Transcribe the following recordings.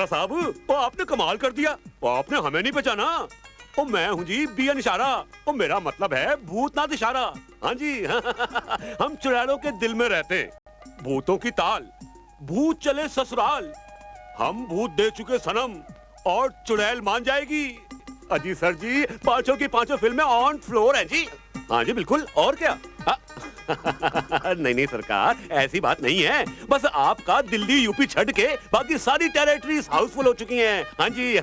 बत्रा साहब, वो आपने कमाल कर दिया। वो आपने हमें नहीं पहचाना। ओ मैं हूँ जी बियन इशारा। ओ मेरा मतलब है भूतनाथ इशारा। हाँ जी हम चुड़ैलों के दिल में रहते, भूतों की ताल, भूत चले ससुराल। हम भूत दे चुके सनम और चुड़ैल मान जाएगी। अजी सर जी, पांचों की पांचों फिल्में ऑन फ्लोर हैं जी। हाँ जी बिल्कुल, और क्या। नहीं नहीं सरकार, ऐसी बात नहीं है। बस आपका दिल्ली यूपी छड़ के बाकी सारी टेरिटरीज हाउसफुल हो चुकी हैं। हाँ जी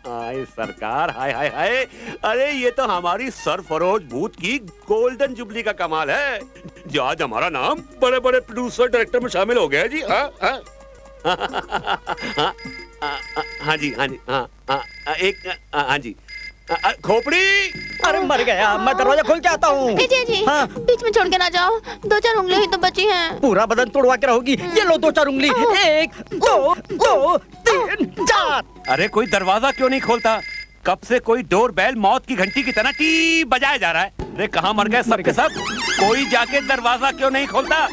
हाय सरकार, हाय हाय हाय। अरे ये तो हमारी सरफरोश भूत की गोल्डन जुबली का कमाल है, जो आज हमारा नाम बड़े बड़े प्रोड्यूसर डायरेक्टर में शामिल हो गया है जी। हाँ जी हाँ जी एक हाँ जी खोपड़ी। अरे मर गया, मैं दरवाजा खोल के आता हूँ। जी हाँ? बीच में छोड़ के ना जाओ, 2-4 उंगली ही तो बची हैं। पूरा बदन तोड़वा के रहोगी। ये लो 2-4 उंगली। 1 2 2 3 4। अरे कोई दरवाजा क्यों नहीं खोलता? कब से कोई डोर बेल मौत की घंटी की तरह टी बजाया जा रहा है। अरे कहाँ मर गए सब के सब? कोई जाके दरवाजा क्यों नहीं खोलता?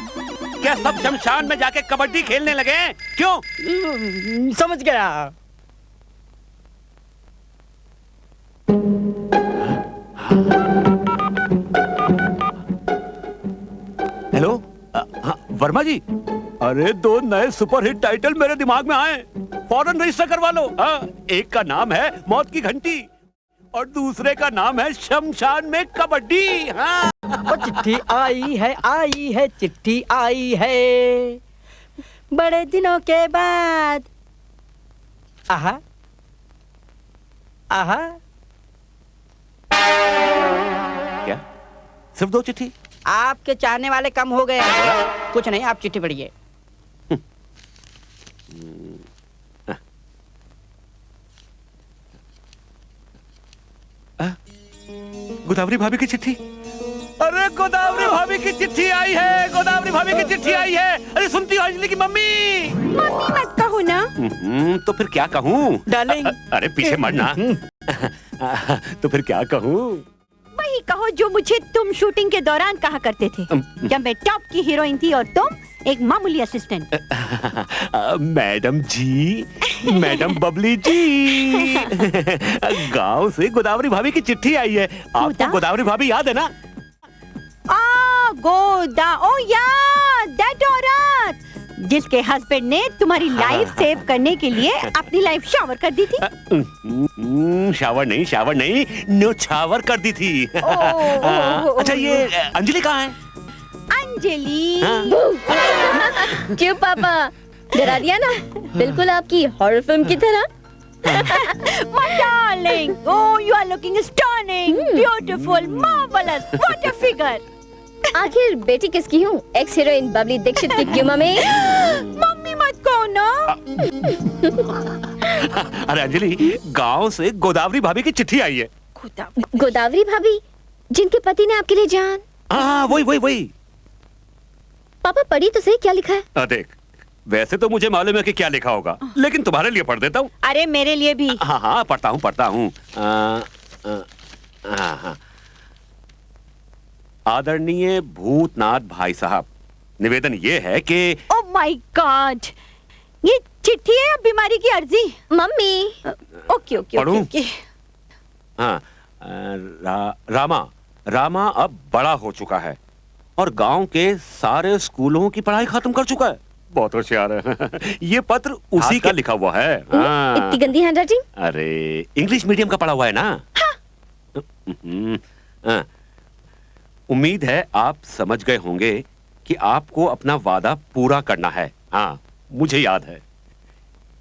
क्या सब शमशान में जाके कबड्डी खेलने लगे हैं? क्यों? समझ गया। हेलो वर्मा जी, अरे 2 नए सुपरहिट टाइटल मेरे दिमाग में आए, फौरन रजिस्टर करवा लो। एक का नाम है मौत की घंटी और दूसरे का नाम है शमशान में कबड्डी। हाँ। वो चिट्ठी आई है चिट्ठी आई है बड़े दिनों के बाद। आहा आहा। क्या सिर्फ 2 चिट्ठी? आपके चाहने वाले कम हो गए। कुछ नहीं, आप चिट्ठी पढ़िए। गोदावरी भाभी की चिट्ठी। अरे गोदावरी भाभी की चिट्ठी आई है, गोदावरी भाभी की चिट्ठी आई है। अरे सुनती हो अंजलि की मम्मी? मम्मी मत कहो ना। तो फिर क्या कहूँ डार्लिंग। अरे पीछे मरना। तो फिर क्या कहूँ? वही कहो जो मुझे तुम शूटिंग के दौरान कहा करते थे, जब मैं टॉप की हीरोइन थी और तुम एक मामूली असिस्टेंट। मैडम जी, मैडम बबली जी, गांव से गोदावरी भाभी की चिट्ठी आई है। आपको गोदावरी भाभी याद है ना? ओ या दैट औरत जिसके हस्बैंड ने तुम्हारी लाइफ सेव करने के लिए अपनी लाइफ शावर कर दी थी। शावर नहीं न्योछावर कर दी थी। अच्छा ये अंजलि कहाँ है? अंजलि। क्यों पापा, डरा दिया ना? बिल्कुल आपकी हॉरर फिल्म की तरह। My darling, oh you are looking stunning, beautiful, marvelous, what a figure. आखिर बेटी किसकी हूँ? एक्स हीरोइन बबली दीक्षित की क्यों मम्मी? मम्मी मत कहो ना। अरे अंजलि, गांव से गोदावरी भाभी की चिट्ठी आई है। गोदावरी भाभी जिनके पति ने आपके लिए जान। हाँ वही। पापा पढ़ी तो सही, क्या लिखा है? देख, वैसे तो मुझे मालूम है कि क्या लिखा होगा, लेकिन तुम्हारे लिए पढ़ देता हूँ। अरे मेरे लिए भी। हाँ पढ़ता हूँ। आदरणीय भूतनाथ भाई साहब, निवेदन ये है कि ओह माय गॉड, ये चिट्ठी है या बीमारी की अर्जी? मम्मी। ओके। हाँ, रामा अब बड़ा हो चुका है और गांव के सारे स्कूलों की पढ़ाई खत्म कर चुका है। बहुत होशियार है। ये पत्र उसी का लिखा हुआ है। इतनी गंदी हैंडराइटिंग। अरे इंग्लिश मीडियम का पढ़ा हुआ है ना। हाँ। उम्मीद है आप समझ गए होंगे कि आपको अपना वादा पूरा करना है। हाँ, मुझे याद है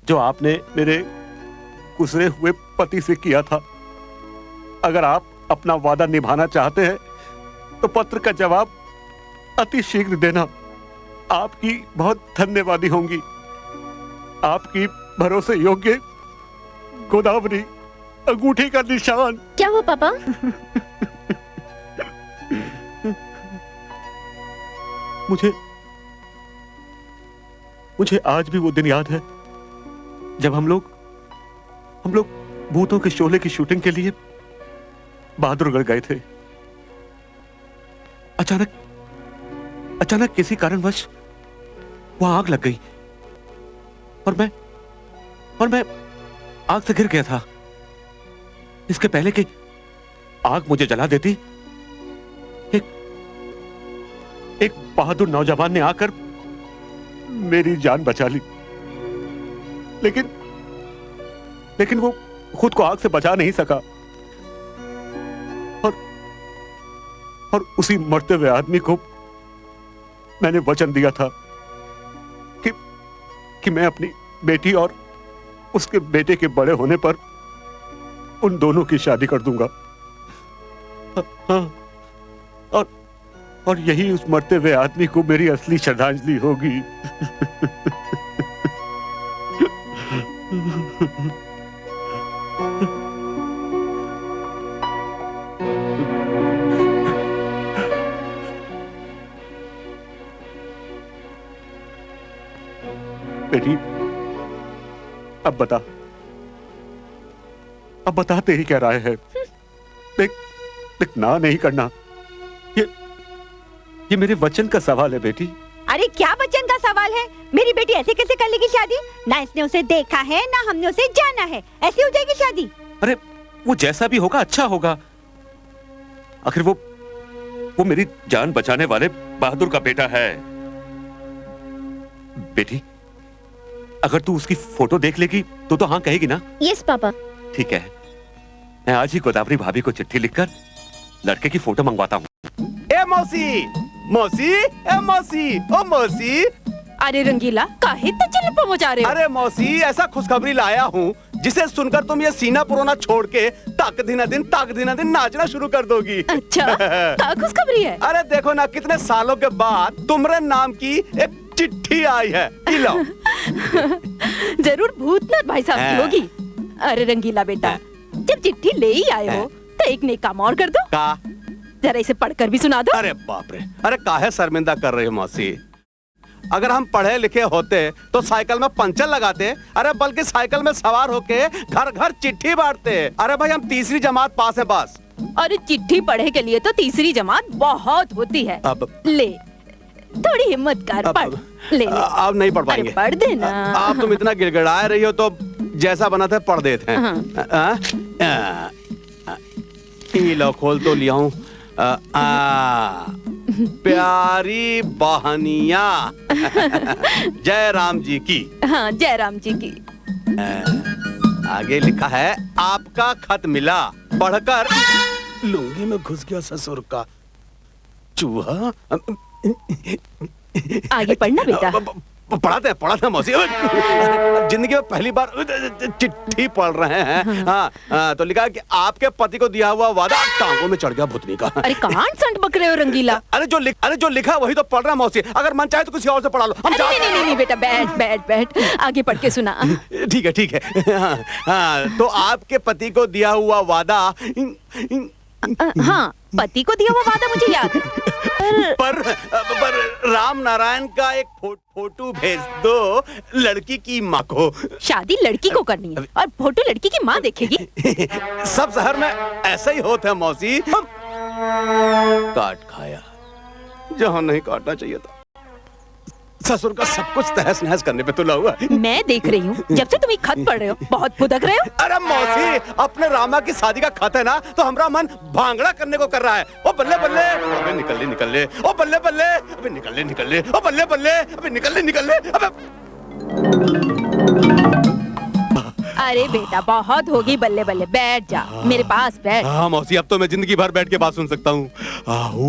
जो आपने मेरे गुजरे हुए पति से किया था। अगर आप अपना वादा निभाना चाहते हैं तो पत्र का जवाब अति शीघ्र देना। आपकी बहुत धन्यवादी होंगी। आपकी भरोसे योग्य गोदावरी, अंगूठी का निशान। क्या हुआ पापा? मुझे आज भी वो दिन याद है जब हम लोग भूतों के शोले की शूटिंग के लिए बहादुरगढ़ गए थे। अचानक किसी कारणवश वहां आग लग गई और मैं और मैं आग से गिर गया था। इसके पहले कि आग मुझे जला देती, एक बहादुर नौजवान ने आकर मेरी जान बचा ली। लेकिन वो खुद को आग से बचा नहीं सका और उसी मरते हुए आदमी को मैंने वचन दिया था कि मैं अपनी बेटी और उसके बेटे के बड़े होने पर उन दोनों की शादी कर दूंगा। और यही उस मरते हुए आदमी को मेरी असली श्रद्धांजलि होगी। बेटी, अब बता तेरी क्या राय है? देख ना नहीं करना, ये मेरे वचन का सवाल है बेटी। अरे क्या वचन का सवाल है? मेरी बेटी ऐसे कैसे कर लेगी शादी? ना इसने उसे देखा है ना हमने उसे जाना है, ऐसे हो जाएगी शादी? अरे वो जैसा भी होगा अच्छा होगा। आखिर वो मेरी जान बचाने वाले बहादुर का बेटा है। बेटी, अगर तू उसकी फोटो देख लेगी तो हाँ कहेगी ना? Yes papa. ठीक है, मैं आज ही गोदावरी भाभी को चिट्ठी लिखकर लड़के की फोटो मंगवाता हूँ। ए मौसी, मौसी, ए मौसी, ओ मौसी। अरे रंगीला, काहे इतना चिल्ला मचा रहे हो? अरे मौसी, ऐसा खुशखबरी लाया हूँ जिसे सुनकर तुम ये सीना पुरोना छोड़ के ताक दिन नाचना शुरू कर दोगी। अच्छा, क्या खुशखबरी है? अरे देखो ना, कितने सालों के बाद तुम्हारे नाम की एक चिट्ठी आई है। लो। जरूर भूतनाथ भाई साहब की होगी। अरे रंगीला बेटा, जब चिट्ठी ले ही आए हो तो एक नेक काम और कर दो। का? जरा इसे पढ़कर भी सुना दो। अरे बाप रे, अरे काहे शर्मिंदा कर रही हो मौसी? अगर हम पढ़े लिखे होते तो साइकिल में पंचर लगाते, अरे बल्कि साइकिल में सवार होके घर घर चिट्ठी बांटते। अरे भाई, हम तीसरी जमात पास है बस। और चिट्ठी पढ़े के लिए तो तीसरी जमात बहुत होती है। अब ले, थोड़ी हिम्मत कर, पढ़ ले। अब नहीं पढ़ पाएंगे। पढ़ देना। आप तुम इतना गिड़गिड़ा रही हो तो जैसा बना था पढ़ देते हैं। लो, खोल तो लिया हूँ। प्यारी बहनिया, जय राम जी की। हाँ, जय राम जी की। आगे लिखा है, आपका खत मिला, पढ़कर लुंगी में घुस गया ससुर का चूहा। आगे पढ़ना बेटा। पढ़ाते हैं मौसी। जिंदगी में पहली बार चिट्ठी पढ़ रहे हैं। हाँ, तो लिखा है कि आपके पति को दिया हुआ वादा टांगों में चढ़ गया भुतनी का। अरे कहाँ संट बक रहे हो रंगीला? अरे जो लिखा वही तो पढ़ रहा मौसी। अगर मन चाहे तो किसी और से पढ़ा लो। हम नहीं बेटा, बैठ, आगे पढ़ के सुना। ठीक है। हाँ, तो आपके पति को दिया हुआ वादा। हाँ, पति को दिया हुआ वादा मुझे याद है। पर राम नारायण का एक फोटो भेज दो लड़की की माँ को। शादी लड़की को करनी है और फोटो लड़की की माँ देखेगी। सब शहर में ऐसा ही होता है मौसी। काट खाया जहाँ नहीं काटना चाहिए था। ससुर का सब कुछ तहस नहस करने पे तुला हुआ। मैं देख रही हूँ, जब से तुम खत पढ़ रहे हो बहुत फुदक रहे हो। अरे मौसी, अपने रामा की शादी का खत है ना, तो हमारा मन भांगड़ा करने को कर रहा है। ओ बल्ले बल्ले, अबे निकल ले, ओ बल्ले बल्ले, अबे निकल ले, ओ बल्ले बल्ले, अबे निकल ले, अबे। अरे बेटा, बहुत होगी बल्ले बल्ले, बैठ जा, मेरे पास बैठ। हाँ मौसी, अब तो मैं जिंदगी भर बैठ के बात सुन सकता हूँ।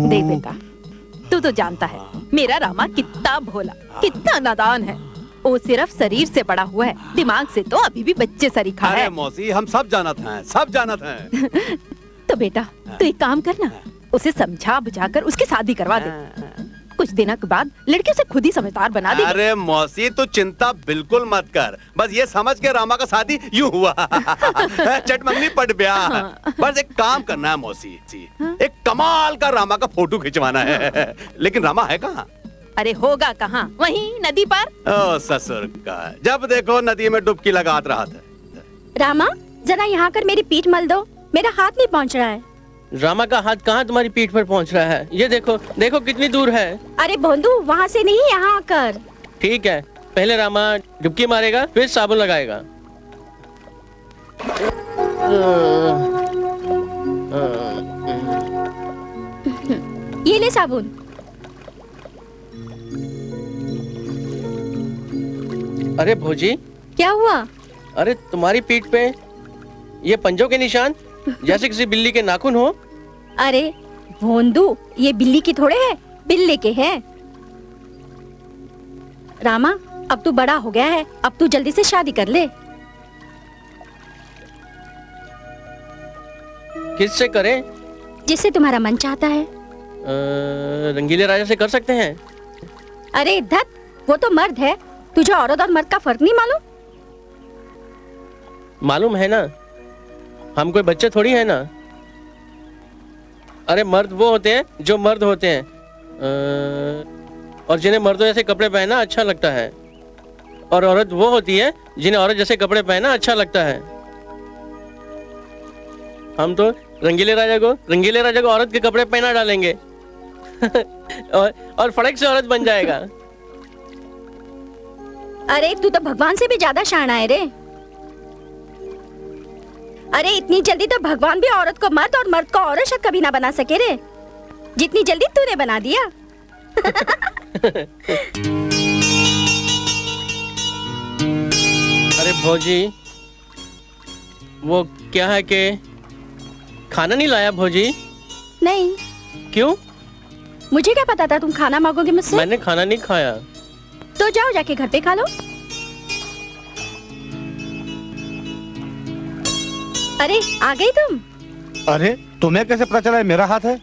देख बेटा, तू तो जानता है मेरा रामा कितना भोला, कितना नादान है। वो सिर्फ शरीर से बड़ा हुआ है, दिमाग से तो अभी भी बच्चे सरीखा है। अरे मौसी, हम सब जानत हैं। तो बेटा, तू एक काम करना, उसे समझा बुझाकर उसकी शादी करवा दे। कुछ दिनों के बाद लड़की उसे खुद ही समझदार बना दे। अरे मौसी, तू चिंता बिल्कुल मत कर। बस ये समझ के रामा का शादी यूं हुआ। चटमंगनी पट ब्याह। बस एक काम करना है मौसी, एक कमाल का रामा का फोटो खिंचवाना है। लेकिन रामा है कहाँ? अरे होगा कहाँ, वहीं नदी पर। ओ ससुर का, जब देखो नदी में डुबकी लगात रहा था। रामा, जरा यहाँ कर मेरी पीठ मल दो, मेरा हाथ नहीं पहुँच रहा है। रामा का हाथ कहाँ तुम्हारी पीठ पर पहुँच रहा है? ये देखो कितनी दूर है। अरे भोंदू, वहाँ से नहीं, यहाँ आकर। ठीक है, पहले रामा डुबकी मारेगा, फिर साबुन लगाएगा। ये ले साबुन। अरे भौजी, क्या हुआ? अरे तुम्हारी पीठ पे ये पंजों के निशान जैसे किसी बिल्ली के नाखून हो। अरे भोंदू, ये बिल्ली की थोड़े है, बिल्ली के हैं। रामा, अब तू बड़ा हो गया है, अब तू जल्दी से शादी कर ले। किससे करें? जिससे तुम्हारा मन चाहता है। रंगीले राजा से कर सकते हैं। अरे धत, वो तो मर्द है, तुझे औरत और मर्द का फर्क नहीं मालूम? मालूम है ना, हम कोई बच्चे थोड़ी है ना। अरे मर्द वो होते हैं जो मर्द होते हैं, और जिन्हें मर्दों जैसे कपड़े पहनना अच्छा लगता है, और औरत वो होती है जिन्हें औरत जैसे कपड़े पहनना अच्छा लगता है। हम तो रंगीले राजा को औरत के कपड़े पहना डालेंगे और फड़क से औरत बन जाएगा। अरे तू तो भगवान से भी ज्यादा शाना है रे। अरे इतनी जल्दी तो भगवान भी औरत को मर्द और मर्द को औरत शायद कभी ना बना सके रे, जितनी जल्दी तूने बना दिया। अरे भौजी, वो क्या है कि खाना नहीं लाया भौजी? नहीं। क्यों? मुझे क्या पता था तुम खाना मांगोगे मुझसे? मैंने खाना नहीं खाया। तो जाओ जाके घर पे खा लो। अरे आ गई तुम? अरे तुम्हें कैसे पता चला है मेरा हाथ है?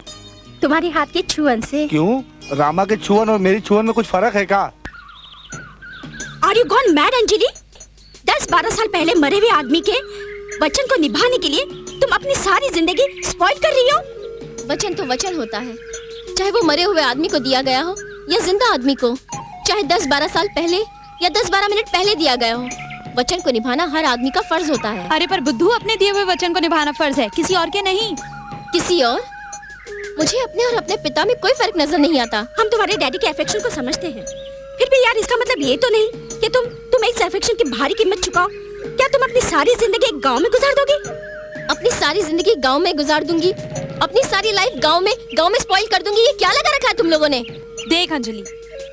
तुम्हारी हाथ के छुअन से। क्यों? रामा के छुअन और मेरी छुअन में कुछ फर्क है क्या? Are you gone mad, Anjali? 10-12 साल पहले मरे हुए आदमी के वचन को निभाने के लिए तुम अपनी सारी जिंदगी स्पॉइल कर रही हो। वचन तो वचन होता है, चाहे वो मरे हुए आदमी को दिया गया हो या जिंदा आदमी को, चाहे 10-12 साल पहले या 10-12 मिनट पहले दिया गया हो। वचन को निभाना हर आदमी का फर्ज होता है। अरे पर बुद्धू, अपने दिए हुए वचन को निभाना फर्ज है, किसी और के नहीं। किसी और? मुझे अपने और अपने पिता में कोई फर्क नजर नहीं आता। हम तुम्हारे डैडी के अफेक्शन को समझते हैं, फिर भी यार इसका मतलब ये तो नहीं कि तुम इस अफेक्शन की भारी कीमत चुकाओ। क्या तुम अपनी सारी जिंदगी एक गांव में गुजार दोगी? अपनी सारी जिंदगी गांव में गुजार दूंगी, अपनी सारी लाइफ गांव में स्पॉइल कर दूंगी। ये क्या लगा रखा है तुम लोगों ने? देख अंजलि,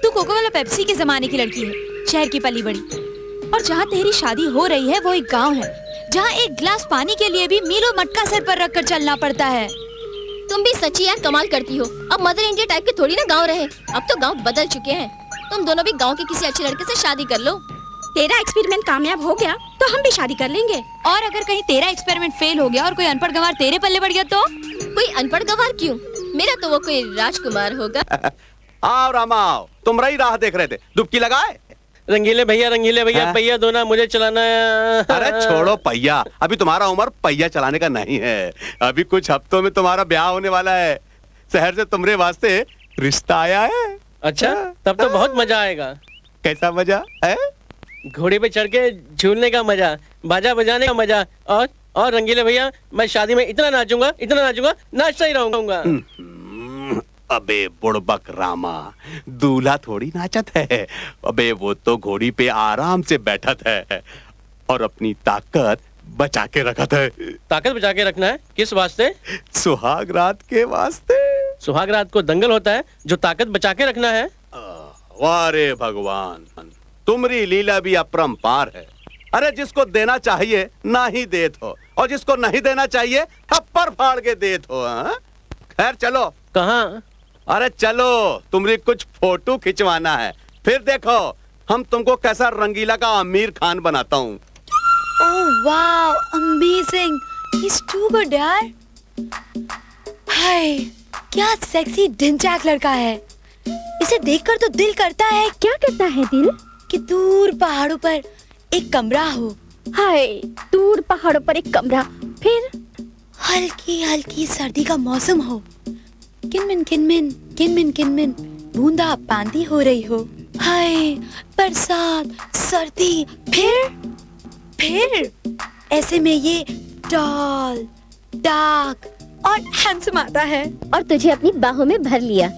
तू कोको वाला पेप्सी के जमाने की लड़की है, शहर की पली बड़ी, और जहाँ तेरी शादी हो रही है वो एक गांव है, जहाँ एक गिलास पानी के लिए भी मीलों मटका सर पर रखकर चलना पड़ता है। तुम भी सच्ची यार कमाल करती हो। अब मदर इंडिया टाइप के थोड़ी ना गाँव रहे, अब तो गाँव बदल चुके हैं। तुम दोनों भी गाँव के किसी अच्छे लड़के से शादी कर लो। तेरा एक्सपेरिमेंट कामयाब हो गया तो हम भी शादी कर लेंगे। और अगर कहीं तेरा एक्सपेरिमेंट फेल हो गया और कोई अनपढ़ गंवार तेरे पल्ले पड़ गया तो? कोई अनपढ़ गंवार क्यों, मेरा तो वो कोई राजकुमार होगा। आओ रामा आओ, तुम रही राह देख रहे थे, डुबकी लगाए? रंगीले भैया पहिया दो ना, मुझे चलाना है। अरे छोड़ो पहिया, अभी तुम्हारा उम्र पहिया चलाने का नहीं है। अभी कुछ हफ्तों में तुम्हारा ब्याह होने वाला है। शहर से तुम्हारे वास्ते रिश्ता आया है। अच्छा, तब तो बहुत मजा आएगा। कैसा मजा है? घोड़े पे चढ़ के झूलने का मजा, बाजा बजाने का मजा, और रंगीले भैया मैं शादी में इतना नाचूंगा नाचता ही रहूंगा। अबे बुड़बक रामा, दूल्हा थोड़ी नाचत है। अबे वो तो घोड़ी पे आराम से बैठत है और अपनी ताकत बचा के रखत है। ताकत बचा के रखना है? किस वास्ते? सुहाग रात के वास्ते। सुहाग रात को दंगल होता है जो ताकत बचा के रखना है। वाह रे भगवान, तुम्हारी लीला भी अपरंपार है। अरे जिसको देना चाहिए ना ही देत हो, और जिसको नहीं देना चाहिए थप्पड़ फाड़ के देत हो। खैर चलो। कहाँ? अरे चलो, तुम्हारी कुछ फोटो खिंचवाना है, फिर देखो हम तुमको कैसा रंगीला का आमिर खान बनाता हूँ। Oh wow, amazing! He's too good यार। हाय, क्या सेक्सी ढिंचैक लड़का है। इसे देखकर तो दिल करता है। क्या करता है दिल? कि दूर पहाड़ों पर एक कमरा हो। हाय, दूर पहाड़ों पर एक कमरा, फिर हल्की हल्की सर्दी का मौसम हो, किनमिन किनमिन किनमिन किनमिन बूंदा बांदी हो रही हो। हाय, बरसात, सर्दी, फिर ऐसे में ये टॉल, डार्क और हैंडसम आता है और तुझे अपनी बाहों में भर लिया।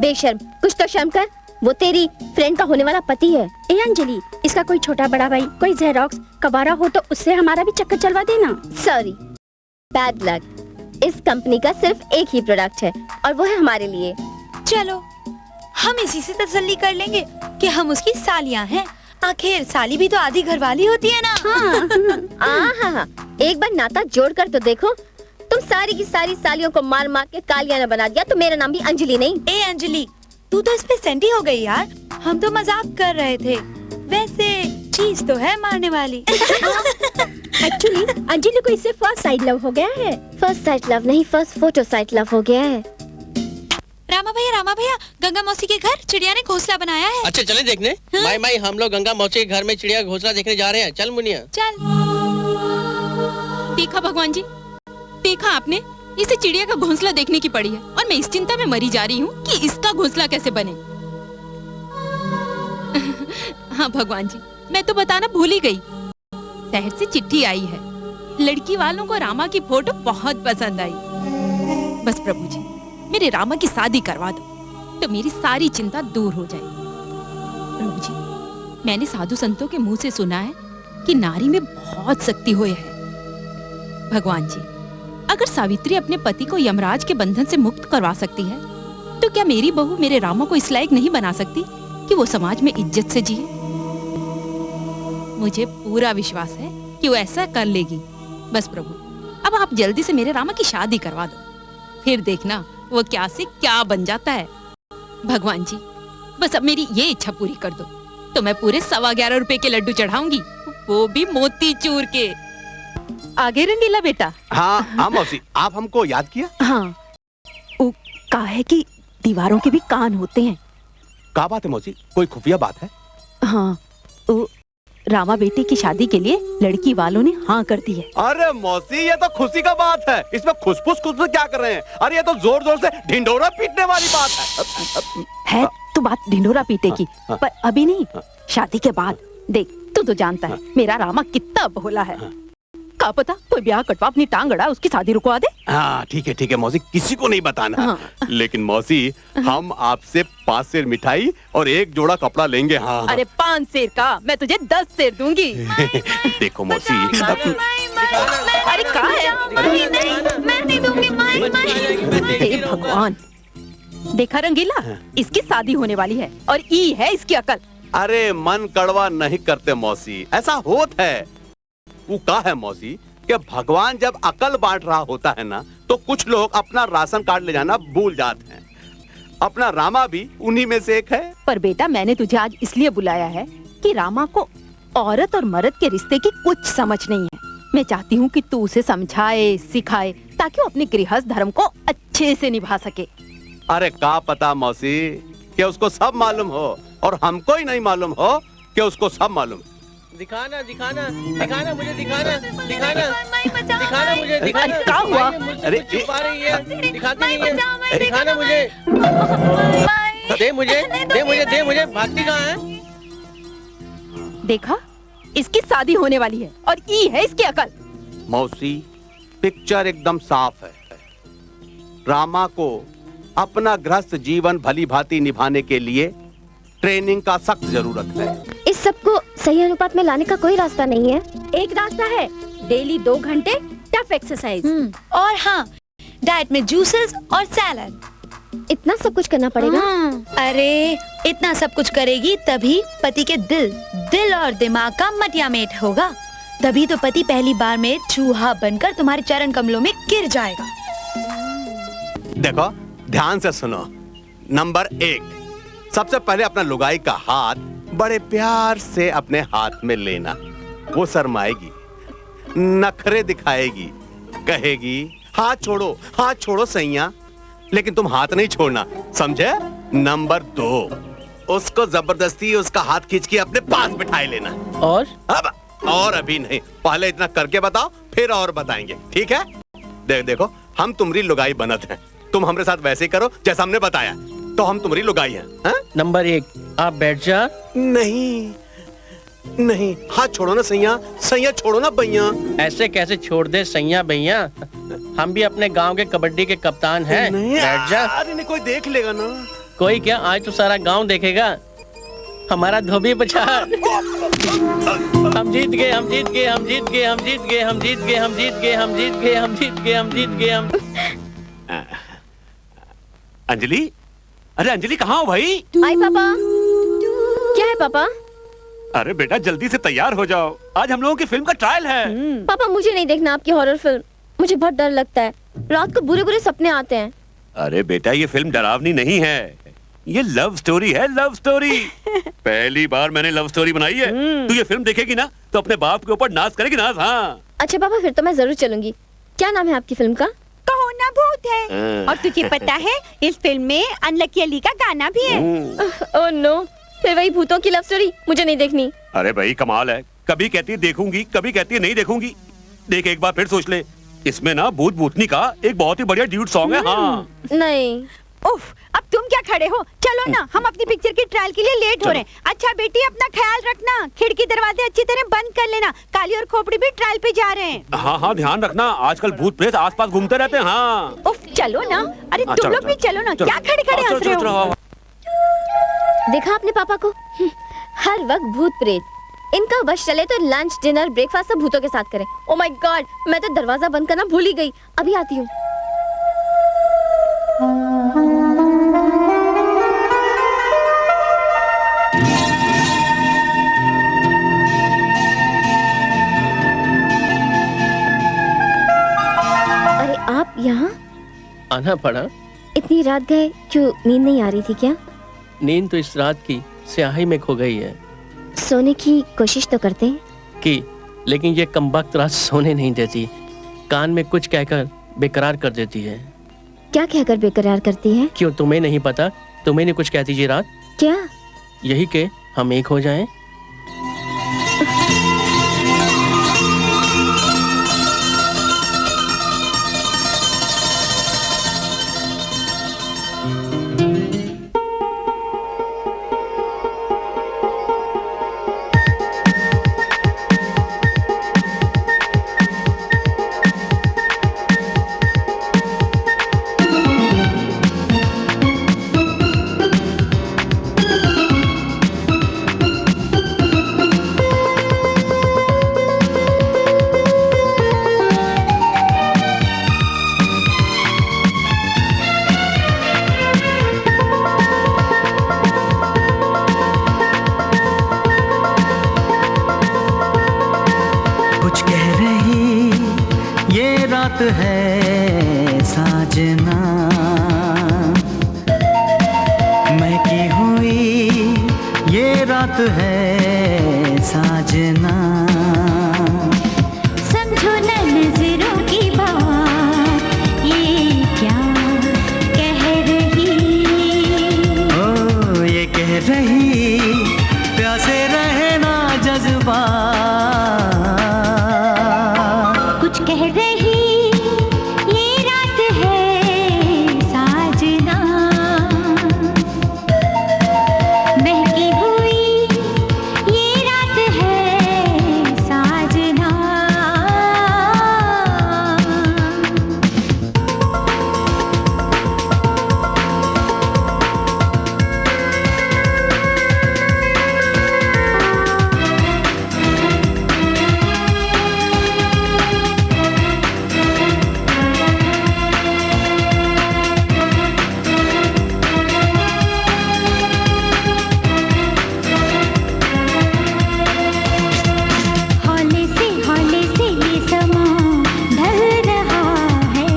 बेशर्म, कुछ तो शर्म कर। वो तेरी फ्रेंड का होने वाला पति है। ए अंजलि, इसका कोई छोटा बड़ा भाई, कोई जेरोक्स कबारा हो तो उससे हमारा भी चक्कर चलवा देना। Sorry, bad luck. इस कंपनी का सिर्फ एक ही प्रोडक्ट है और वो है हमारे लिए। चलो हम इसी से तसल्ली कर लेंगे कि हम उसकी सालियां हैं। आखिर साली भी तो आधी घरवाली होती है ना। हाँ। एक बार नाता जोड़ कर तो देखो। तुम सारी की सारी सालियों को मार मार के कालियाना बना दिया तो मेरा नाम भी अंजलि नहीं। ए अंजलि, तू तो इस पे सेंटी हो गई यार। हम तो मजाक कर रहे थे, वैसे चीज तो है मारने वाली। एक्चुअली अंजलि को इससे फर्स्ट साइड लव हो गया है। फर्स्ट साइट लव नहीं, फर्स्ट फोटो साइट लव हो गया है। रामा भैया, गंगा मौसी के घर चिड़िया ने घोंसला बनाया है। अच्छा चले देखने। माई हम लोग गंगा मौसी के घर में चिड़िया का घोंसला देखने जा रहे हैं। चल मुनिया चल। देखा भगवान जी, देखा आपने, इसे चिड़िया का घोंसला देखने की पड़ी है और मैं इस चिंता में मरी जा रही हूँ कि इसका घोंसला कैसे बने। हाँ भगवान जी, मैं तो बताना भूल ही गई। शहर से चिट्ठी आई है। लड़की वालों को रामा की फोटो बहुत पसंद आई। बस प्रभु जी, मेरे रामा की शादी करवा दो तो मेरी सारी चिंता दूर हो जाए। प्रभु जी, मैंने साधु संतों के मुंह से सुना है कि नारी में बहुत शक्ति होए है। भगवान जी, अगर सावित्री अपने पति को यमराज के बंधन से मुक्त करवा सकती है तो क्या मेरी बहू मेरे रामा को इस लायक नहीं बना सकती कि वो समाज में इज्जत से जिए? मुझे पूरा विश्वास है कि वो ऐसा कर लेगी। बस प्रभु, अब आप जल्दी से मेरे रामा की शादी करवा दो, फिर देखना वो क्या से क्या बन जाता है। भगवान जी, बस अब मेरी ये इच्छा पूरी कर दो तो मैं पूरे 11.25 रुपए के लड्डू चढ़ाऊंगी, वो भी मोती चूर के। आगे रंगीला बेटा। हाँ मौसी, आप हमको याद किया? हाँ, वो कहा है कि दीवारों के भी कान होते हैं। क्या बात है मौसी, कोई खुफिया बात है? हाँ, वो रामा बेटे की शादी के लिए लड़की वालों ने हाँ कर दी है। अरे मौसी, ये तो खुशी का बात है। इसमें खुशफुस क्या कर रहे हैं? अरे ये तो जोर जोर से ढिंढोरा पीटने वाली बात है तो बात ढिंढोरा पीटे की, पर अभी नहीं, शादी के बाद। देख, तू तो जानता है मेरा रामा कितना भोला है। क्या पता कोई ब्याह कटवा अपनी टांग अड़ा उसकी शादी रुकवा दे। हाँ ठीक है मौसी, किसी को नहीं बताना। हाँ। लेकिन मौसी, हम आपसे 5 सेर मिठाई और 1 जोड़ा कपड़ा लेंगे। हाँ। अरे 5 सेर का मैं तुझे 10 सेर दूंगी। देखो मौसी, अरे कहाँ है? मैं नहीं दूंगी। हे भगवान, देखा रंगीला, इसकी शादी होने वाली है और ई है इसकी अकल। अरे मन कड़वा नहीं करते मौसी, ऐसा होता है। वो कहा है मौसी कि भगवान जब अकल बांट रहा होता है ना, तो कुछ लोग अपना राशन कार्ड ले जाना भूल जाते हैं। अपना रामा भी उन्हीं में से एक है। पर बेटा, मैंने तुझे आज इसलिए बुलाया है कि रामा को औरत और मर्द के रिश्ते की कुछ समझ नहीं है। मैं चाहती हूँ कि तू उसे समझाए, सिखाए, ताकि वो अपने गृहस्थ धर्म को अच्छे से निभा सके। अरे क्या पता मौसी कि उसको सब मालूम हो और हमको ही नहीं मालूम हो कि उसको सब मालूम। दिखाना मुझे, दिखाना मुझे, दिखाना। क्या हुआ? अरे छुपा रही है, दिखाती नहीं है। दिखाना मुझे, दे मुझे, भागती कहाँ है? देखा, इसकी शादी होने वाली है और ई है इसकी अकल। मौसी, पिक्चर एकदम साफ है। रामा को अपना गृहस्थ जीवन भली भांति निभाने के लिए ट्रेनिंग का सख्त जरूरत है। इस सब को सही अनुपात में लाने का कोई रास्ता नहीं है। एक रास्ता है, डेली 2 घंटे टफ एक्सरसाइज। और हाँ, डाइट में जूसेस और सैलड। इतना सब कुछ करना पड़ेगा? अरे इतना सब कुछ करेगी तभी पति के दिल और दिमाग का मटिया मेट होगा। तभी तो पति पहली बार में चूहा बनकर तुम्हारे चरण कमलों में गिर जाएगा। देखो, ध्यान से सुनो। नंबर 1, सबसे पहले अपना लुगाई का हाथ बड़े प्यार से अपने हाथ में लेना। वो शर्माएगी, नखरे दिखाएगी, कहेगी हाथ छोड़ो सैया, लेकिन तुम हाथ नहीं छोड़ना, समझे? नंबर 2, उसको जबरदस्ती उसका हाथ खींच के अपने पास बिठाए लेना। और अभी नहीं, पहले इतना करके बताओ, फिर और बताएंगे, ठीक है? देखो, हम तुम्हारी लुगाई बनत हैं। तुम हमारे साथ वैसे ही करो जैसा हमने बताया, तो हम तुम्हारी लुगाई हैं। नंबर 1, आप बैठ जा। नहीं, हाथ छोड़ो ना सैया छोड़ो ना भैया। ऐसे कैसे छोड़ दे सैया भैया, हम भी अपने गांव के कबड्डी के कप्तान हैं। बैठ जा। अरे नहीं, कोई देख लेगा ना। कोई क्या, आज तो सारा गांव देखेगा हमारा धोबी पछाड़। हम जीत गए, हम जीत गए, हम जीत गए, हम जीत गए, हम जीत गए, हम जीत गए, हम जीत गए, हम जीत गए, हम जीत गए, हम। अंजलि, अरे अंजलि कहाँ हो भाई? आई पापा। क्या है पापा? अरे बेटा जल्दी से तैयार हो जाओ, आज हम लोगों की फिल्म का ट्रायल है। पापा मुझे नहीं देखना आपकी हॉरर फिल्म, मुझे बहुत डर लगता है, रात को बुरे बुरे सपने आते हैं। अरे बेटा ये फिल्म डरावनी नहीं है, ये लव स्टोरी है, लव स्टोरी। पहली बार मैंने लव स्टोरी बनाई है। तू ये फिल्म देखेगी ना तो अपने बाप के ऊपर नाज करेगी, नाज। हाँ अच्छा पापा, फिर तो मैं जरूर चलूंगी। क्या नाम है आपकी फिल्म का? कहो ना भूत है। और तुझे पता है इस फिल्म में अनलकी अली का गाना भी है। ओह नो, फिर वही भूतों की लव स्टोरी, मुझे नहीं देखनी। अरे भाई कमाल है, कभी कहती है देखूंगी, कभी कहती है नहीं देखूंगी। देख एक बार फिर सोच ले, इसमें ना भूत भूतनी का एक बहुत ही बढ़िया ड्यूट सॉन्ग है। हाँ नहीं। उफ, अब तुम क्या खड़े हो, चलो ना, हम अपनी पिक्चर की ट्रायल के लिए लेट हो रहे हैं। अच्छा बेटी अपना ख्याल रखना, खिड़की दरवाजे अच्छी तरह बंद कर लेना। काली और खोपड़ी भी ट्रायल पे जा रहे हैं। हाँ हाँ ध्यान रखना, आजकल भूत प्रेत आसपास घूमते रहते हैं। हाँ उफ, चलो ना, अरे तुम लोग भी चलो ना, क्या खड़े खड़े हंस रहे हो? देखा आपने पापा को, हर वक्त भूत प्रेत। इनका बस चले तो लंच डिनर ब्रेकफास्ट सब भूतों के साथ करें। ओ माय गॉड, मैं तो दरवाजा बंद करना भूल ही गई, अभी आती हूँ। अरे आप यहाँ? आना पड़ा। इतनी रात गए, क्यों नींद नहीं आ रही थी क्या? नींद तो इस रात की स्याही में खो गई है। सोने की कोशिश तो करते हैं की, लेकिन ये कमबख्त रात सोने नहीं देती, कान में कुछ कहकर बेकरार कर देती है। क्या कहकर बेकरार करती है? क्यों तुम्हें नहीं पता? तुम्हें नहीं कुछ कहती जी रात? क्या? यही के हम एक हो जाएं। रात है साजना, महकी हुई ये रात है साजना। समझो न नजरों की बात, ये क्या कह रही? ओ ये कह रही प्यासे रहना जज्बा, कुछ कह रही ये रात है साजना, महकी हुई ये रात है साजना। हौले से ये समा ढल रहा है,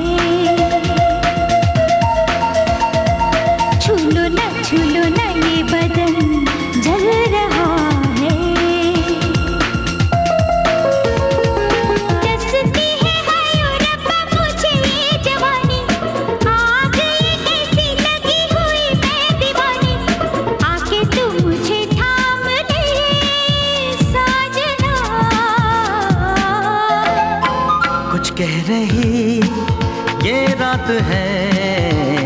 छूलो न ये बदन जल रहा है। जसती है हाय ओ रब्बा मुझे ये जवानी, आग ये कैसी लगी हुई मैं दीवानी, आके तू मुझे थाम ले साजना। कुछ कह रही ये रात है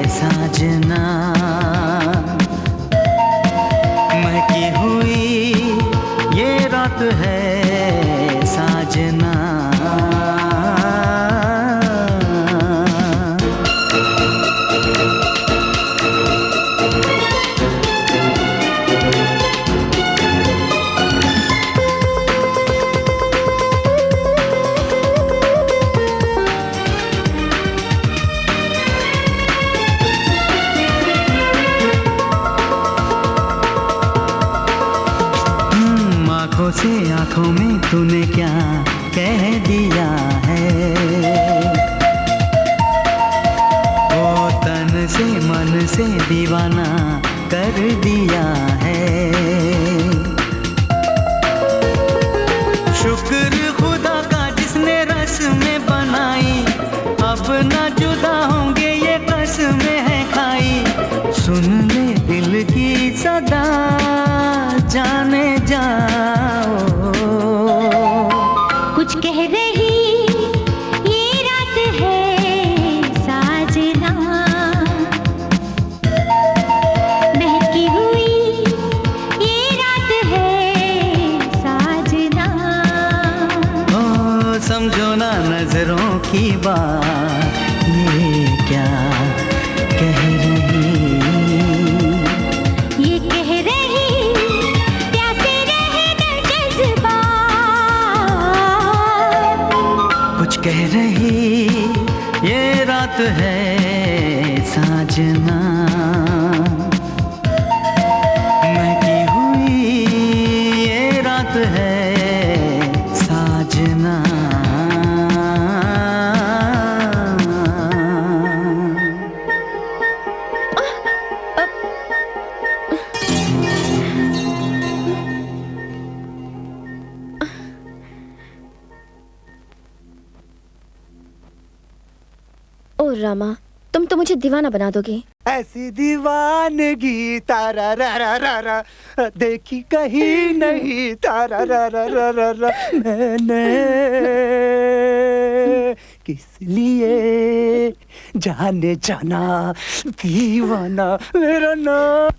साजना, महकी हुई ये रात है साजना। तूने क्या कह दिया है। ओ तन से मन से दीवाना कर दिया है। शुक्र खुदा का जिसने रस में बनाई, अब ना जुदा होंगे ये कसमें है खाई। सुन ले दिल की सदा जाने जाओ, कुछ कह रही ये रात है साजना, बहकी हुई ये रात है साजना। ओ समझो ना नजरों की बात, ये क्या कह रही, ये कह रही प्यासे रहे दिल जज्बा, कुछ कह रही ये रात है साजना। महकी हुई ये रात है साजना। ओ रामा, तुम तो मुझे दीवाना बना दोगे। ऐसी दीवानगी तारा रा रा रा रा, देखी कहीं नहीं तारा रा रा रा रा रा। मैंने किस लिए जाने जाना दीवाना मेरा नाम।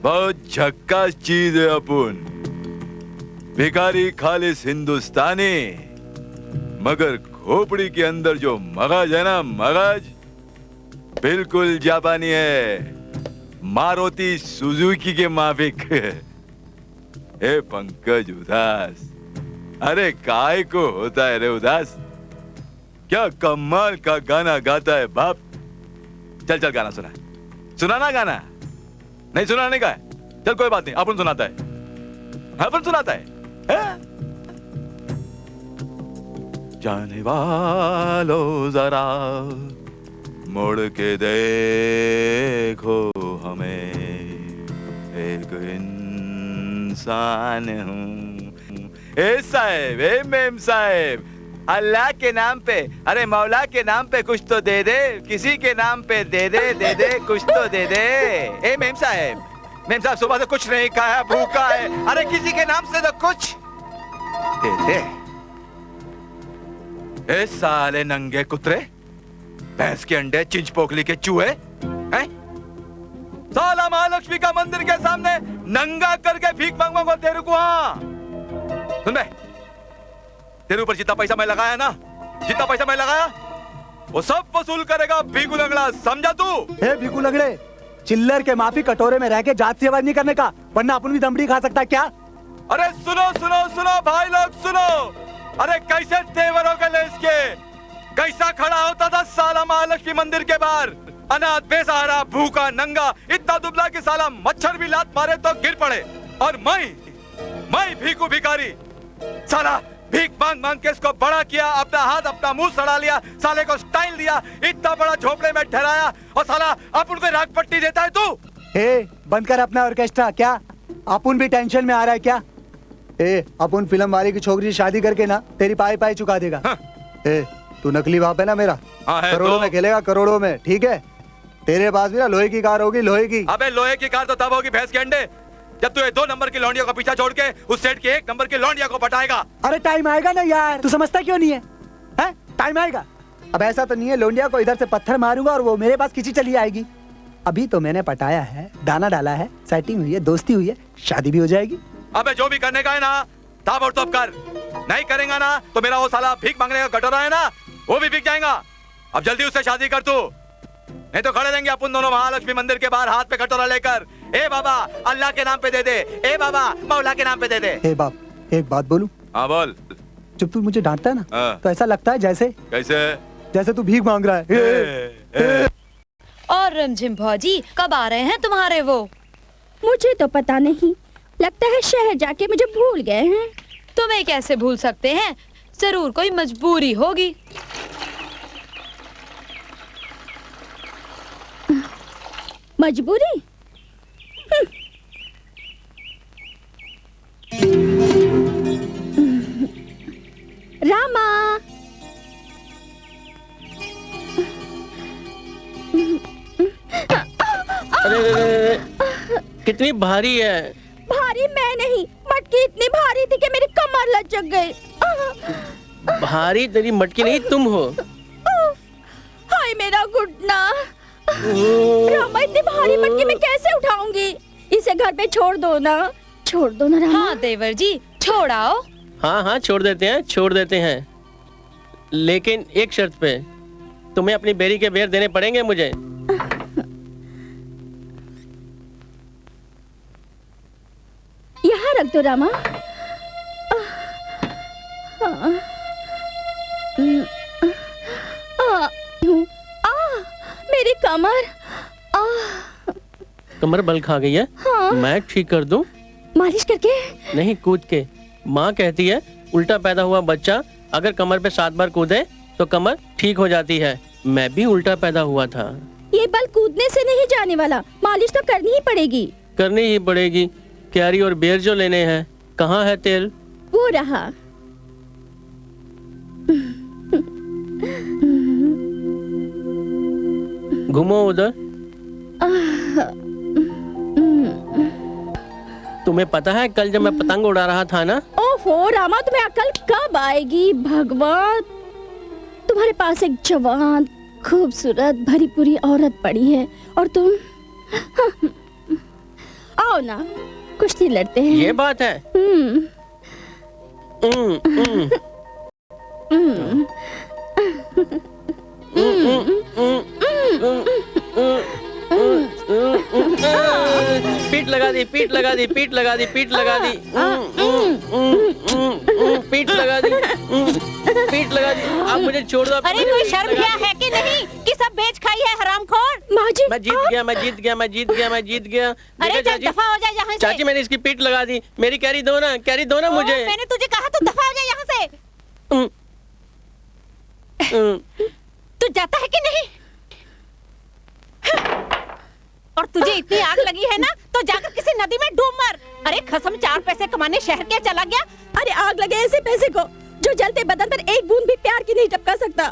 बहुत झक्कास चीज है अपुन, भिखारी खालिस हिंदुस्तानी, मगर खोपड़ी के अंदर जो मगज है ना, मगज बिल्कुल जापानी है, मारुति सुजुकी के माफिक। ए पंकज उदास, अरे काय को होता है रे उदास, क्या कमाल का गाना गाता है बाप। चल चल गाना सुना, सुनाना गाना, नहीं सुनाने का है, चल कोई बात नहीं, अपन सुनाता है, अपन सुनाता है। जाने वालों जरा मुड़ के देखो हमें, एक इंसान हूँ। ए साहब, ए मेम साहब, अल्लाह के नाम पे, अरे मौला के नाम पे कुछ तो दे दे, किसी के नाम पे दे दे कुछ तो दे दे। ए मेम साहब सुबह से कुछ नहीं खाया, भूखा है, अरे किसी के नाम से तो कुछ दे दे। ए साले नंगे कुतरे, भैंस के अंडे, चिंच पोखली के चूहे हैं? साला महालक्ष्मी का मंदिर के सामने नंगा करके भीख मांगूंगा तेरे को। हाँ सुन बे, तेरे ऊपर जितना पैसा मैं लगाया ना, जितना पैसा मैं लगाया वो सब वसूल करेगा भीगू लंगड़ा, समझा तू? हे भीगू लंगड़े, चिल्लर के माफी कटोरे में रह के जात सेवा नहीं करने का, वरना अपन भी दमड़ी खा सकता है क्या? अरे सुनो सुनो सुनो भाई लोग सुनो, अरे कैसे तेवरों के ले इसके, कैसा खड़ा होता था साला महालक्ष्मी मंदिर के बाहर, अनाथ बेसहारा भूखा नंगा, इतना दुबला कि साला मच्छर भी लात मारे तो गिर पड़े, और मैं भीखू भिखारी, साला भीख मांग मांग के इसको बड़ा किया, अपना हाथ अपना मुंह सड़ा लिया, साले को स्टाइल दिया, इतना बड़ा झोपड़े में ठहराया, और साला अपन को राग पट्टी देता है तू। ए बंद कर अपना ऑर्केस्ट्रा, क्या अपुन भी टेंशन में आ रहा है क्या? ए अपुन फिल्म वाले की छोकरी से शादी करके ना तेरी पाई पाई चुका देगा। हाँ। ए तू नकली बाप है ना मेरा, करोड़ों तो में खेलेगा, करोड़ों में, ठीक है? तेरे पास भी ना लोहे की कार होगी, लोहे की। अबे लोहे की कार तो तब होगी भैंस के अंडे, जब तू ये 2 नंबर की लौंडिया को पीछा छोड़ के उस सेठ के 1 नंबर की लौंडिया को पटाएगा। अरे टाइम आएगा ना यार, तू समझता क्यों नहीं है? हैं? टाइम आएगा। अब ऐसा तो नहीं है लौंडिया को इधर से पत्थर मारूंगा और वो मेरे पास खींची चली आएगी। अभी तो मैंने पटाया है, दाना डाला है, सेटिंग हुई है, दोस्ती हुई है, शादी भी हो जाएगी। अबे जो भी करने का है ना ताबड़ तोड़ कर, नहीं करेगा ना तो मेरा वो साला भीख मांगने का कटोरा है ना वो भी बिक जाएगा। अब जल्दी उससे शादी कर तू, नहीं तो खड़े रहेंगे अपन दोनों महालक्ष्मी मंदिर के बाहर हाथ पे कटोरा लेकर। ए बाबा अल्लाह के नाम पे दे दे, ए बाबा मौला के नाम पे दे दे। ए बाप एक बात बोलूं? हाँ बोल। जब तू मुझे डांटता है ना तो ऐसा लगता है जैसे जैसे तू भीख मांग रहा है। और रिमझिम भौजी कब आ रहे हैं तुम्हारे वो? मुझे तो पता नहीं, लगता है शहर जाके मुझे भूल गए हैं। तुम्हें कैसे भूल सकते हैं, जरूर कोई मजबूरी होगी। मजबूरी? रामा, अरे कितनी भारी है। भारी मैं नहीं, मटकी इतनी भारी थी कि मेरी कमर लचक गई। भारी तेरी मटकी नहीं, तुम हो। हाय मेरा घुटना। रामा, इतनी भारी मटकी मैं कैसे उठाऊंगी? इसे घर पे छोड़ दो ना, छोड़ दो ना रामा। हाँ देवर जी, छोड़ आओ। हाँ हाँ छोड़ देते हैं, लेकिन एक शर्त पे। तुम्हें अपनी बेरी के बेर देने पड़ेंगे मुझे। यहाँ रख दो रामा। मेरी कमर। कमर बल खा गई है। हाँ। मैं ठीक कर दूं? मालिश करके? नहीं, कूद के। माँ कहती है उल्टा पैदा हुआ बच्चा अगर कमर पे 7 बार कूदे तो कमर ठीक हो जाती है। मैं भी उल्टा पैदा हुआ था। ये बल कूदने से नहीं जाने वाला, मालिश तो करनी ही पड़ेगी। करनी ही पड़ेगी। क्यारी और बेर जो लेने हैं, कहाँ है तेल? वो रहा। घूमो उधर। तुम्हें पता है कल जब मैं पतंग उड़ा रहा था ना? ओहो रामा, तुम्हें अकल कब आएगी भगवान? तुम्हारे पास एक जवान, खूबसूरत, भरी पूरी औरत पड़ी है और तुम आओ ना, कुश्ती लड़ते हैं। ये बात है। पीठ लगा दी, पीठ लगा दी, पीठ लगा दी, पीठ लगा दी, पीठ लगा दी, पीठ लगा दी। आप मुझे छोड़ दो। अरे कोई शर्म क्या है कि नहीं कि सब बेच खाई है हरामखोर। माँ जी, मैं जीत गया, मैं जीत गया, मैं जीत गया, मैं जीत गया। अरे चल दफा हो जा यहाँ से। चाची मैंने इसकी पीठ लगा दी। मेरी कैरी दो ना, कैरी दो ना मुझे। मैंने तुझे कहा तो दफा हो जा यहाँ से। तू जाता है कि नहीं? और तुझे इतनी आग लगी है ना तो जाकर किसी नदी में डूब मर। अरे खसम 4 पैसे कमाने शहर के चला गया। अरे आग लगे ऐसे पैसे को जो जलते बदन पर एक बूंद भी प्यार की नहीं टपका सकता।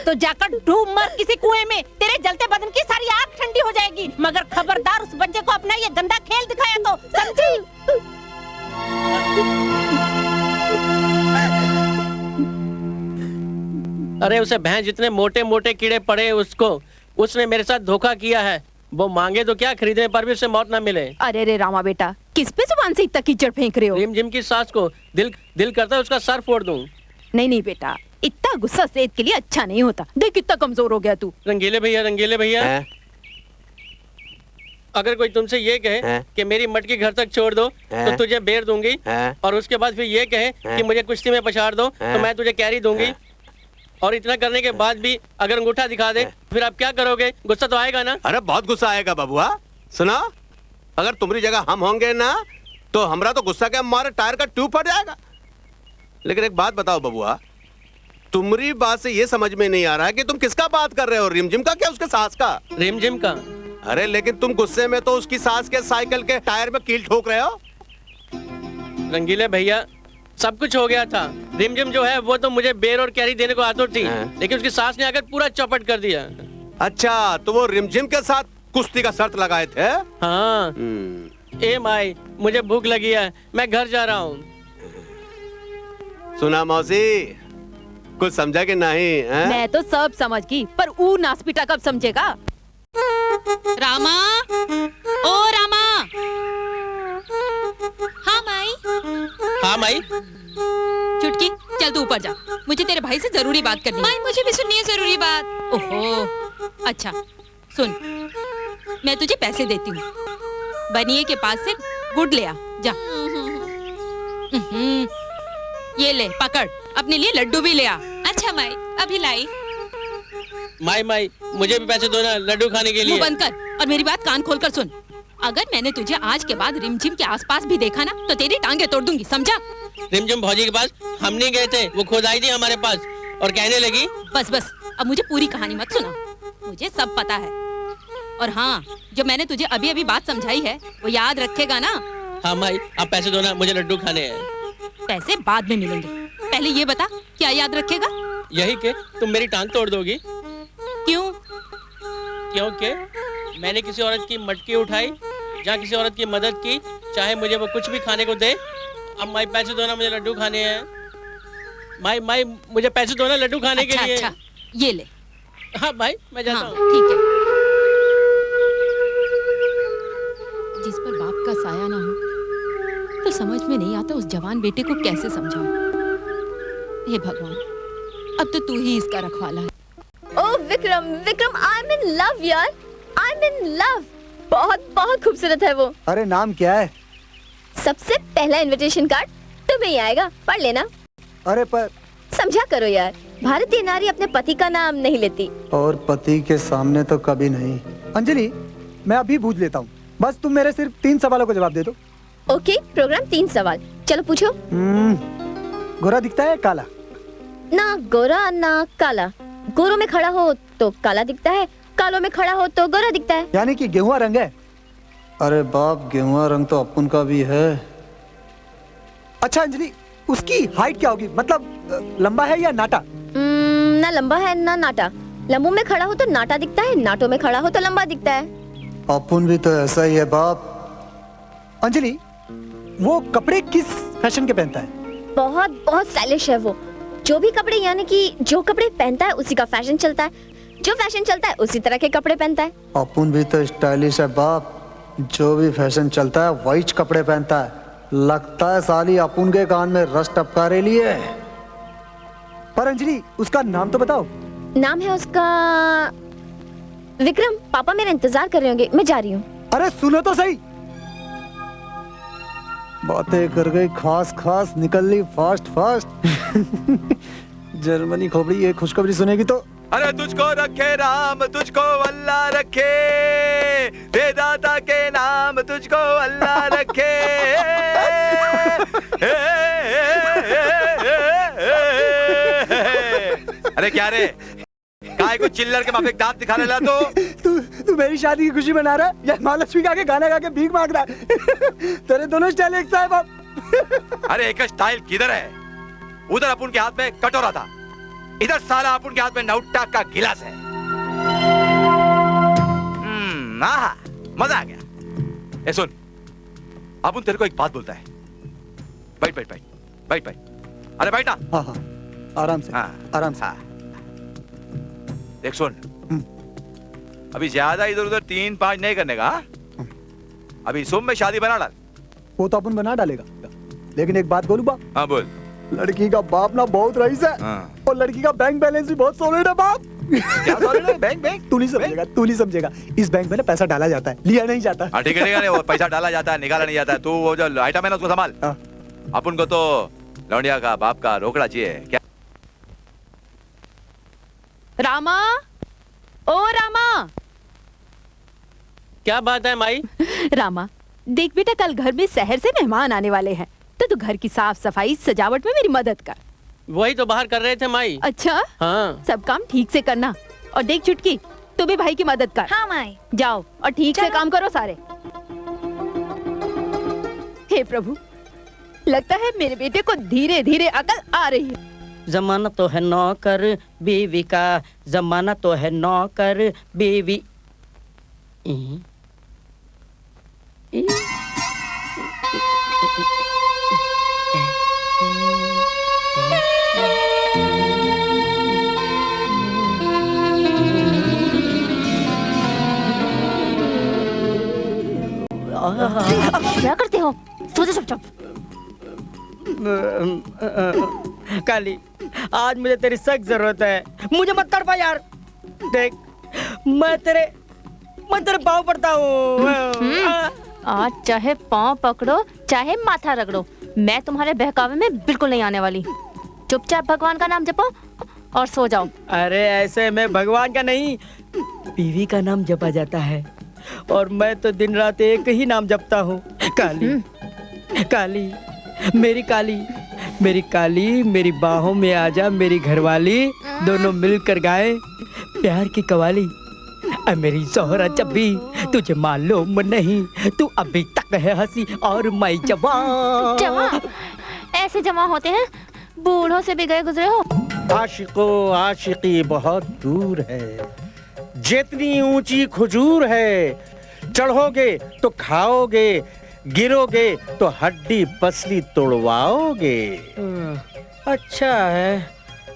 तो जाकर डूब मर किसी कुएं में, तेरे जलते बदन की सारी आग ठंडी हो जाएगी। मगर खबरदार उस बच्चे को अपना ये गंदा खेल दिखाया तो, समझी? अरे उसे भैंस जितने मोटे मोटे कीड़े पड़े उसने मेरे साथ धोखा किया है। वो मांगे तो क्या, खरीदने पर भी उसे मौत ना मिले। अरे रे रामा बेटा, किस पे जुबान से इतना कीचड़ फेंक रहे हो? रिम झिम की सास को दिल करता है उसका सर फोड़ दूं। नहीं नहीं बेटा, इतना गुस्सा सेहत के लिए अच्छा नहीं होता। देख कितना कमजोर हो गया तू। रंगीले भैया, अगर कोई तुमसे ये कहे कि मेरी मटकी घर तक छोड़ दो तो तुझे बेर दूंगी, और उसके बाद फिर ये कहे कि मुझे कुश्ती में पछाड़ दो तो मैं तुझे कैरी दूंगी, और इतना करने के बाद भी अगर अंगूठा दिखा दे, फिर आप क्या करोगे? गुस्सा तो आएगा ना? अरे बहुत गुस्सा आएगा बबुआ। सुना, अगर तुम्हारी जगह हम होंगे ना तो हमरा तो गुस्सा के हमारे टायर का ट्यूब फट जाएगा। लेकिन एक बात बताओ बबुआ, तुम्हारी बात से ये समझ में नहीं आ रहा है कि तुम किसका बात कर रहे हो, रिमझिम का क्या उसके सास का? रिमझिम का। अरे लेकिन तुम गुस्से में तो उसकी सास के साइकिल के टायर में कील ठोक रहे हो। रंगीले भैया, सब कुछ हो गया था। रिमझिम जो है वो तो मुझे बेर और कैरी देने को आतुर थी, लेकिन उसकी सास ने आकर पूरा चौपट कर दिया। अच्छा, तो वो रिमझिम के साथ कुश्ती का शर्त लगाए थे? हाँ। ए माई, मुझे भूख लगी है, मैं घर जा रहा हूँ। सुना मौसी, कुछ समझा कि नहीं? मैं तो सब समझ गई, पर ऊ नासपीटा कब समझेगा? रामा, ओ रामा। हाँ माई। हाँ माई। चुटकी, चल तू ऊपर जा, मुझे तेरे भाई से जरूरी बात करनी है। माई मुझे भी सुननी है जरूरी बात। ओहो, अच्छा सुन, मैं तुझे पैसे देती हूँ, बनिए के पास से गुड़ ले आ, जा। ये ले, पकड़, अपने लिए लड्डू भी ले आ। अच्छा माई, अभी लाई। माई, मुझे भी पैसे दो ना लड्डू खाने के लिए। मुंह बंद कर और मेरी बात कान खोल कर सुन। अगर मैंने तुझे आज के बाद रिमझिम के आसपास भी देखा ना तो तेरी टांगे तोड़ दूंगी, समझा? रिमझिम भौजी के पास हम नहीं गए थे, वो खुद आई थी हमारे पास और कहने लगी। बस बस, अब मुझे पूरी कहानी मत सुना, मुझे सब पता है। और हाँ, जो मैंने तुझे अभी अभी बात समझाई है वो याद रखेगा ना? हाँ माई, आप पैसे दो ना, मुझे लड्डू खाने हैं। पैसे बाद में मिलेंगे, पहले ये बता क्या याद रखेगा? यही के तुम मेरी टांग तोड़ दोगी। क्यों? क्योंकि मैंने किसी औरत की मटकी उठाई, जहाँ किसी औरत की मदद की, चाहे मुझे वो कुछ भी खाने को दे। अब माई पैसे दो ना, मुझे लड्डू खाने हैं। माई माई मुझे पैसे दो ना लड्डू खाने के लिए। अच्छा, ये ले। हाँ भाई, मैं जाता हूँ। ठीक है। जिस पर बाप का साया ना हो तो समझ में नहीं आता उस जवान बेटे को कैसे समझाऊं। हे भगवान, अब तो तू ही इसका रखवाला है। Oh Vikram, Vikram, I am in love यार, आई एम इन लव। बहुत बहुत खूबसूरत है वो। अरे नाम क्या है? सबसे पहला इनविटेशन कार्ड तुम्हें ही आएगा, पढ़ लेना। अरे पर समझा करो यार, भारतीय नारी अपने पति का नाम नहीं लेती। और पति के सामने तो कभी नहीं। अंजलि, मैं अभी पूछ लेता हूँ, बस तुम मेरे सिर्फ 3 सवालों का जवाब दे दो। ओके, प्रोग्राम 3 सवाल, चलो पूछो। गोरा दिखता है काला? ना गोरा ना काला। गोरों में खड़ा हो तो काला दिखता है, कालों में खड़ा हो तो गोरा दिखता है। यानी कि गेहुआ रंग है? अरे बाप, गेहुआ रंग तो अपन का भी है। अच्छा अंजलि, उसकी हाइट क्या होगी? मतलब लंबा है या नाटा? ना लंबा है ना नाटा। लंबों में खड़ा हो तो नाटा दिखता है, नाटों में खड़ा हो तो लंबा दिखता है। अपन भी तो ऐसा ही है बाप। अंजलि, वो कपड़े किस फैशन के पहनता है? बहुत बहुत स्टाइलिश है वो। जो भी कपड़े, यानी कि जो कपड़े पहनता है उसी का फैशन चलता है, जो फैशन चलता है उसी तरह के कपड़े पहनता है। अपन भी तो स्टाइलिश है बाप, जो भी फैशन चलता है वही कपड़े पहनता है। लगता है साली अपन के कान में रस टपका रही है। पर अंजलि, उसका नाम तो बताओ। नाम है उसका विक्रम। पापा मेरा इंतजार कर रहे होंगे, मैं जा रही हूँ। अरे सुनो तो सही। बातें कर गई खास खास, निकल ली फास्ट फास्ट। जर्मनी खोपड़ी ये खुशखबरी सुनेगी तो। अरे तुझको रखे राम, तुझको अल्लाह रखे, दे दाता के नाम तुझको अल्लाह रखे। अरे क्या रे, काय को चिल्लर के माफिक दांत दिखाने लगा तो? तू मेरी शादी की खुशी मना रहा है या महालक्ष्मी का के गाना गा के भीख मांग रहा है? तेरे दोनों स्टाइल एक सा है बाप। अरे एक स्टाइल किधर है? उधर अपुन के हाथ में कटोरा था, इधर साला अपुन के हाथ में नौटा का गिलास है। आहा, मजा आ गया। ए सुन, अपुन तेरे को एक बात बोलता है। बैठ बैठ बैठ बैठ बैठ। अरे बैठ ना। हाँ हाँ, आराम से। हाँ आराम से। देख सुन, अभी ज्यादा इधर उधर 3-5 नहीं करने का। अभी सुबह में शादी बना डाल। वो तो अपन बना डालेगा, लेकिन एक बात बोलूं बाप? हाँ बोल। लड़की का बाप ना बहुत रईस है। हाँ। और लड़की का बैंक बैलेंस भी बहुत सॉलिड है बाप। क्या सॉलिड है? बैंक बैंक तू नहीं समझेगा, तू नहीं समझेगा। इस बैंक में ना पैसा डाला जाता है, लिया नहीं जाता। हाँ ठीक है, वो पैसा डाला जाता है, निकाला नहीं जाता है। तू वो जो आइटम है ना उसको संभाल। अपन को तो लौंडिया का बाप का रोकड़ा चाहिए। क्या रामा, ओ रामा। क्या बात है माई? रामा देख बेटा, कल घर में शहर से मेहमान आने वाले हैं, तो तू घर की साफ सफाई सजावट में मेरी मदद कर। वही तो बाहर कर रहे थे माई। अच्छा हाँ। सब काम ठीक से करना। और देख चुटकी, तू भी भाई की मदद कर। हाँ माई। जाओ और ठीक से काम करो सारे। हे प्रभु, लगता है मेरे बेटे को धीरे धीरे अकल आ रही है। जमाना तो है नौकर बीवी का, जमाना तो है नौकर बीवी। क्या करते हो? सो जा चुपचाप। काली, आज मुझे तेरी सख्त जरूरत है, मुझे मत तड़पा यार। देख, मैं तेरे पाँव पड़ता हूँ। आज चाहे पाँव पकड़ो चाहे माथा रगड़ो, मैं तुम्हारे बहकावे में बिल्कुल नहीं आने वाली। चुपचाप भगवान का नाम जपो और सो जाओ। अरे ऐसे में भगवान का नहीं, बीवी का नाम जपा जाता है। और मैं तो दिन रात एक ही नाम जपता हूँ, काली काली मेरी काली, मेरी काली, मेरी बाहों में आजा मेरी घरवाली, दोनों मिलकर गाए प्यार की कवाली। मेरी जोहरा जब भी तुझे मालूम नहीं, तू अभी तक है हंसी और मैं जवान। जवान ऐसे जवान होते हैं, बूढ़ों से भी गए गुजरे हो। आशिको आशिकी बहुत दूर है, जितनी ऊंची खजूर है, चढ़ोगे तो खाओगे, गिरोगे तो हड्डी पसली तोड़वाओगे। अच्छा है।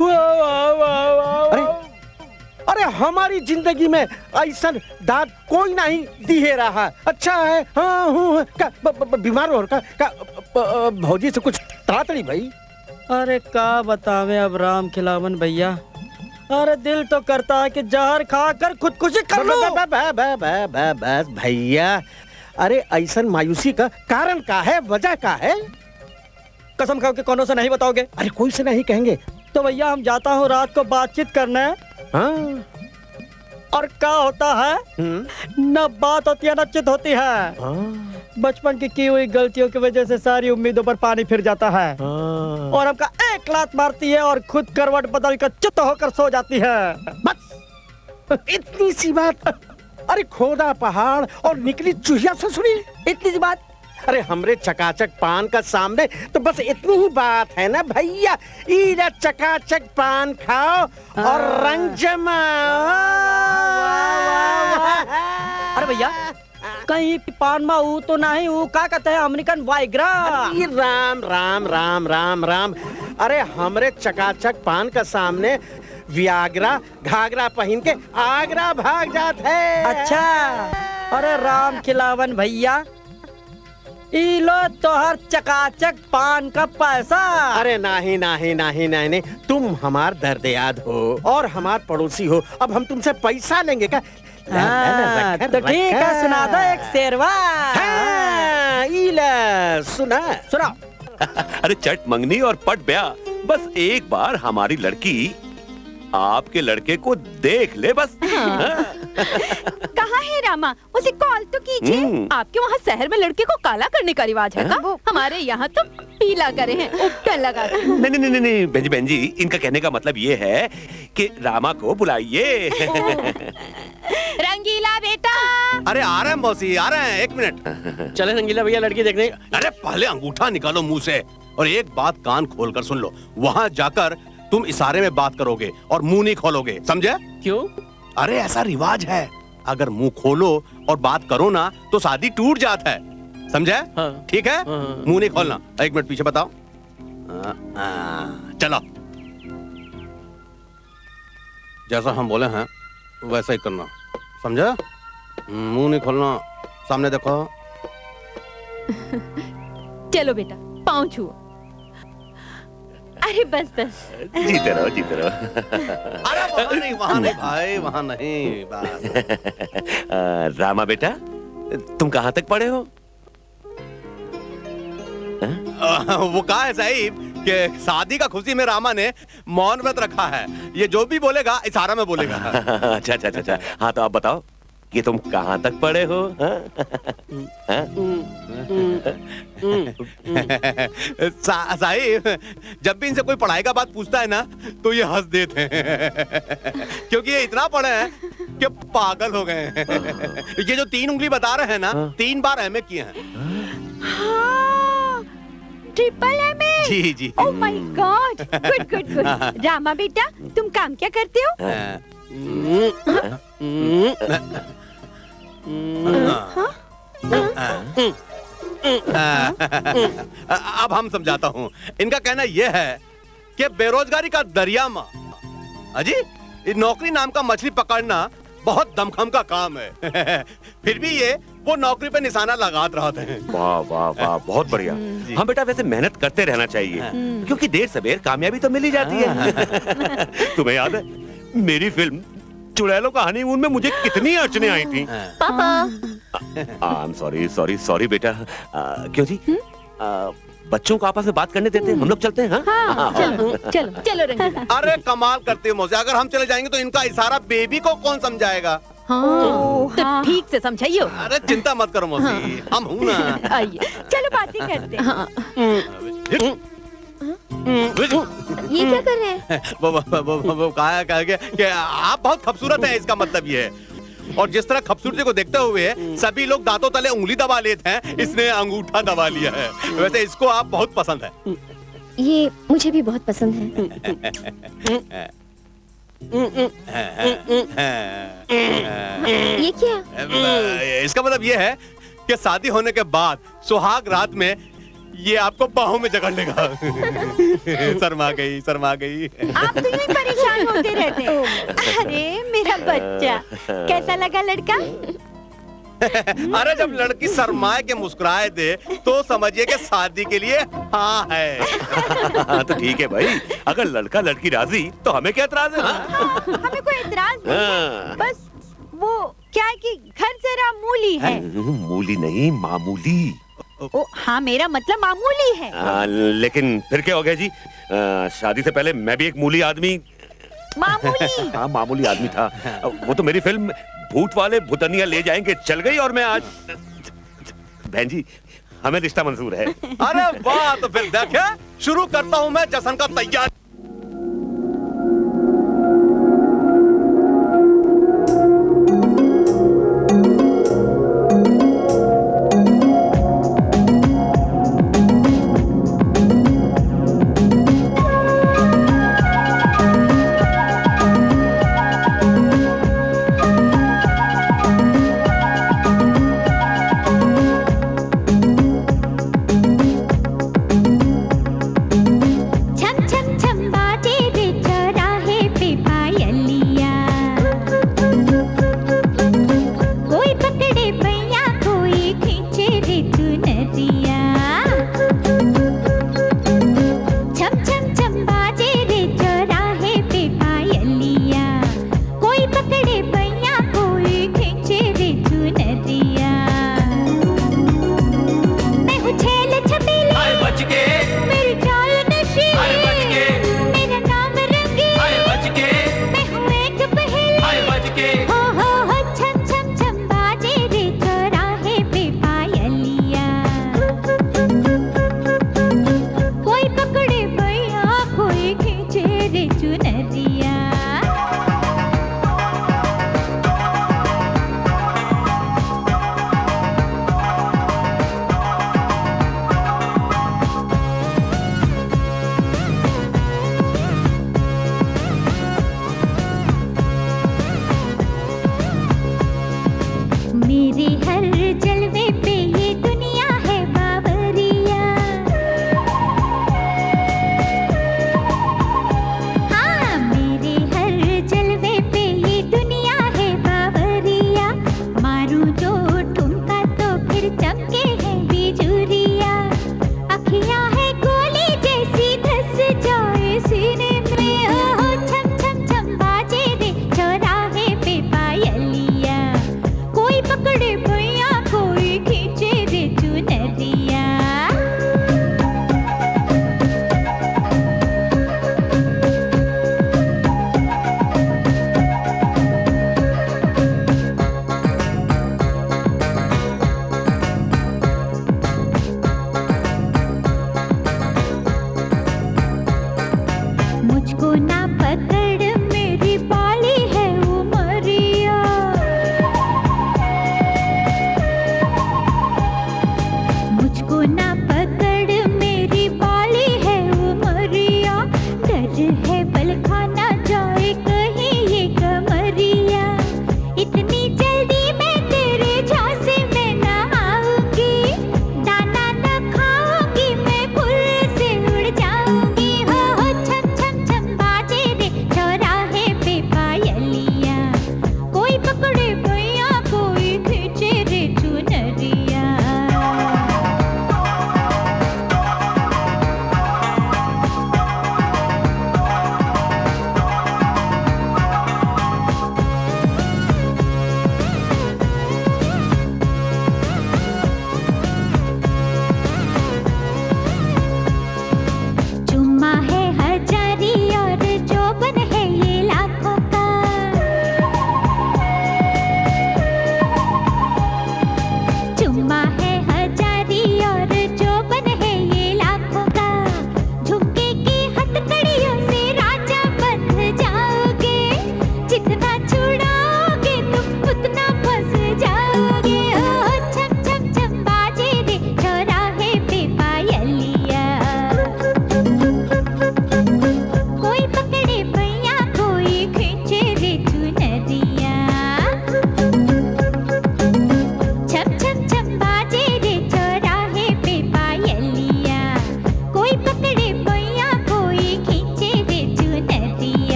वाह वाह वाह वाह। अरे हमारी जिंदगी में ऐसा दाग कोई नहीं दिहे रहा। अच्छा है। हाँ हूँ बीमार हो का भौजी से कुछ तातड़ी भाई। अरे का बतावे अब राम खिलावन भैया, अरे दिल तो करता है कि जहर खाकर खुदकुशी कर लो। बस भैया, अरे ऐसा मायूसी का कारण का है, वजह का है? कसम खाओ कि कोनो से नहीं बताओगे? अरे कोई से नहीं कहेंगे। तो भैया हम जाता हूँ रात को बातचीत करने। हाँ। और क्या होता है, न बात होती है न चित होती है। बचपन की हुई गलतियों की वजह से सारी उम्मीदों पर पानी फिर जाता है और हमका एक लात मारती है और खुद करवट बदल कर चित होकर सो जाती है। बस इतनी सी बात। अरे खोदा पहाड़ और निकली चूहिया ससुरी, इतनी सी बात। अरे हमरे चकाचक पान का सामने तो बस इतनी ही बात है ना भैया। इधर चकाचक पान खाओ और रंग जमाओ। अरे भैया कहीं पान में ऊ तो नहीं, ऊ क्या कहते हैं अमेरिकन वाइग्रा। राम राम राम राम राम। अरे हमरे चकाचक पान का सामने वियाग्रा घाघरा पहन के आगरा भाग जात है। अच्छा। अरे राम खिलावन भैया, ई लो तोहर चकाचक पान का पैसा। अरे नहीं नहीं नहीं नहीं नहीं, तुम हमार दर्द याद हो और हमार पड़ोसी हो, अब हम तुमसे पैसा लेंगे क्या? तो ठीक है, सुना दो एक शेरवा। सुना सुनाओ। अरे चट मंगनी और पट ब्याह, बस एक बार हमारी लड़की आपके लड़के को देख ले बस। कहाँ है रामा, उसे कॉल तो कीजिए। आपके वहाँ शहर में लड़के को काला करने का रिवाज है का? हमारे यहाँ तो पीला करे हैं, उपटन लगा के। नहीं बहन जी, इनका कहने का मतलब ये है कि रामा को बुलाइए। रंगीला बेटा। अरे आ रहे हैं मौसी, आ रहे हैं, एक मिनट। चले रंगीला भैया लड़की देखने। अरे पहले अंगूठा निकालो मुंह से और एक बात कान खोलकर सुन लो। वहाँ जाकर तुम इशारे में बात करोगे और मुंह नहीं खोलोगे, समझे? क्यों? अरे ऐसा रिवाज है, अगर मुंह खोलो और बात करो ना तो शादी टूट जाता है, समझे? हाँ। ठीक है? हाँ। मुंह नहीं खोलना। एक मिनट पीछे बताओ। चलो, जैसा हम बोले हैं वैसा ही करना, समझे? मुंह नहीं खोलना, सामने देखो। चलो बेटा, पाँव छुओ। अरे बस बस। जीते रहो जीते रहो। अरे वहाँ नहीं भाई, वहाँ नहीं। रामा बेटा, तुम कहाँ तक पढ़े हो? वो कहा है साहिब कि शादी का खुशी में रामा ने मौन व्रत रखा है। ये जो भी बोलेगा इशारा में बोलेगा। अच्छा अच्छा अच्छा। हाँ तो आप बताओ कि तुम कहाँ तक पढ़े हो? साहिब, जब भी इनसे कोई पढ़ाई का बात पूछता है ना तो ये हंस देते हैं क्योंकि ये इतना पढ़े हैं कि पागल हो गए हैं। ये जो 3 उंगली बता रहे हैं ना, 3 बार एमए किए हैं। Triple MA. जी जी। Oh my god, good good good. Rama बेटा, तुम काम क्या करते हो? अब हम समझाता हूँ। इनका कहना यह है कि बेरोजगारी का दरिया में अजी नौकरी नाम का मछली पकड़ना बहुत दमखम का काम है। फिर भी ये वो नौकरी पे निशाना लगाते रहते हैं। वाह वाह वाह, बहुत बढ़िया। हाँ बेटा, वैसे मेहनत करते रहना चाहिए क्योंकि देर सवेर कामयाबी तो मिल ही जाती है। तुम्हें याद है मेरी फिल्म चुड़ैलों का हनीमून में मुझे कितनी अड़चने आई थी? पापा। सॉरी बेटा। क्यों जी? बच्चों को आपस में बात करने देते हैं, हम लोग चलते हैं। हाँ? चलो रंगीला। अरे कमाल करते हो मौसी, अगर हम चले जाएंगे तो इनका इशारा बेबी को कौन समझाएगा? हाँ तो हाँ। ठीक से समझाइयो। अरे चिंता मत करो मौसी, हम हूं ना। आइए चलो बातें करते हैं। हाँ। ये क्या कर रहे हैं? वो कहा कि आप बहुत खूबसूरत हैं, इसका मतलब ये है। और जिस तरह खूबसूरती को देखते हुए सभी लोग दांतों तले उंगली दबा लेते हैं, इसने अंगूठा दबा लिया है। वैसे इसको आप बहुत पसंद है। ये मुझे भी बहुत पसंद है। ये क्या? इसका मतलब ये है कि शादी होने के बाद सुहाग रात में ये आपको बाहों में जकड़ लेगा। शर्मा गई, शर्मा गई। आप तो यूं परेशान होते रहते हैं। अरे मेरा बच्चा, कैसा लगा लड़का? अरे जब लड़की शर्माए के मुस्कुराए दे तो समझिए कि शादी के लिए हाँ है। तो ठीक है भाई, अगर लड़का लड़की राजी तो हमें क्या एतराज है? हमें कोई एतराज नहीं है। बस वो क्या है कि घर जरा मूली है। मूली नहीं, मामूली। ओ हाँ, मेरा मतलब मामूली है। लेकिन फिर क्या हो गया जी? शादी से पहले मैं भी एक मूली आदमी, मामूली हाँ मामूली आदमी था। वो तो मेरी फिल्म भूत वाले भूतनिया ले जाएंगे चल गई और मैं आज। बहन जी, हमें रिश्ता मंजूर है। अरे वाह, तो फिर देखे शुरू करता हूँ मैं जश्न का तैयार। छम छम छम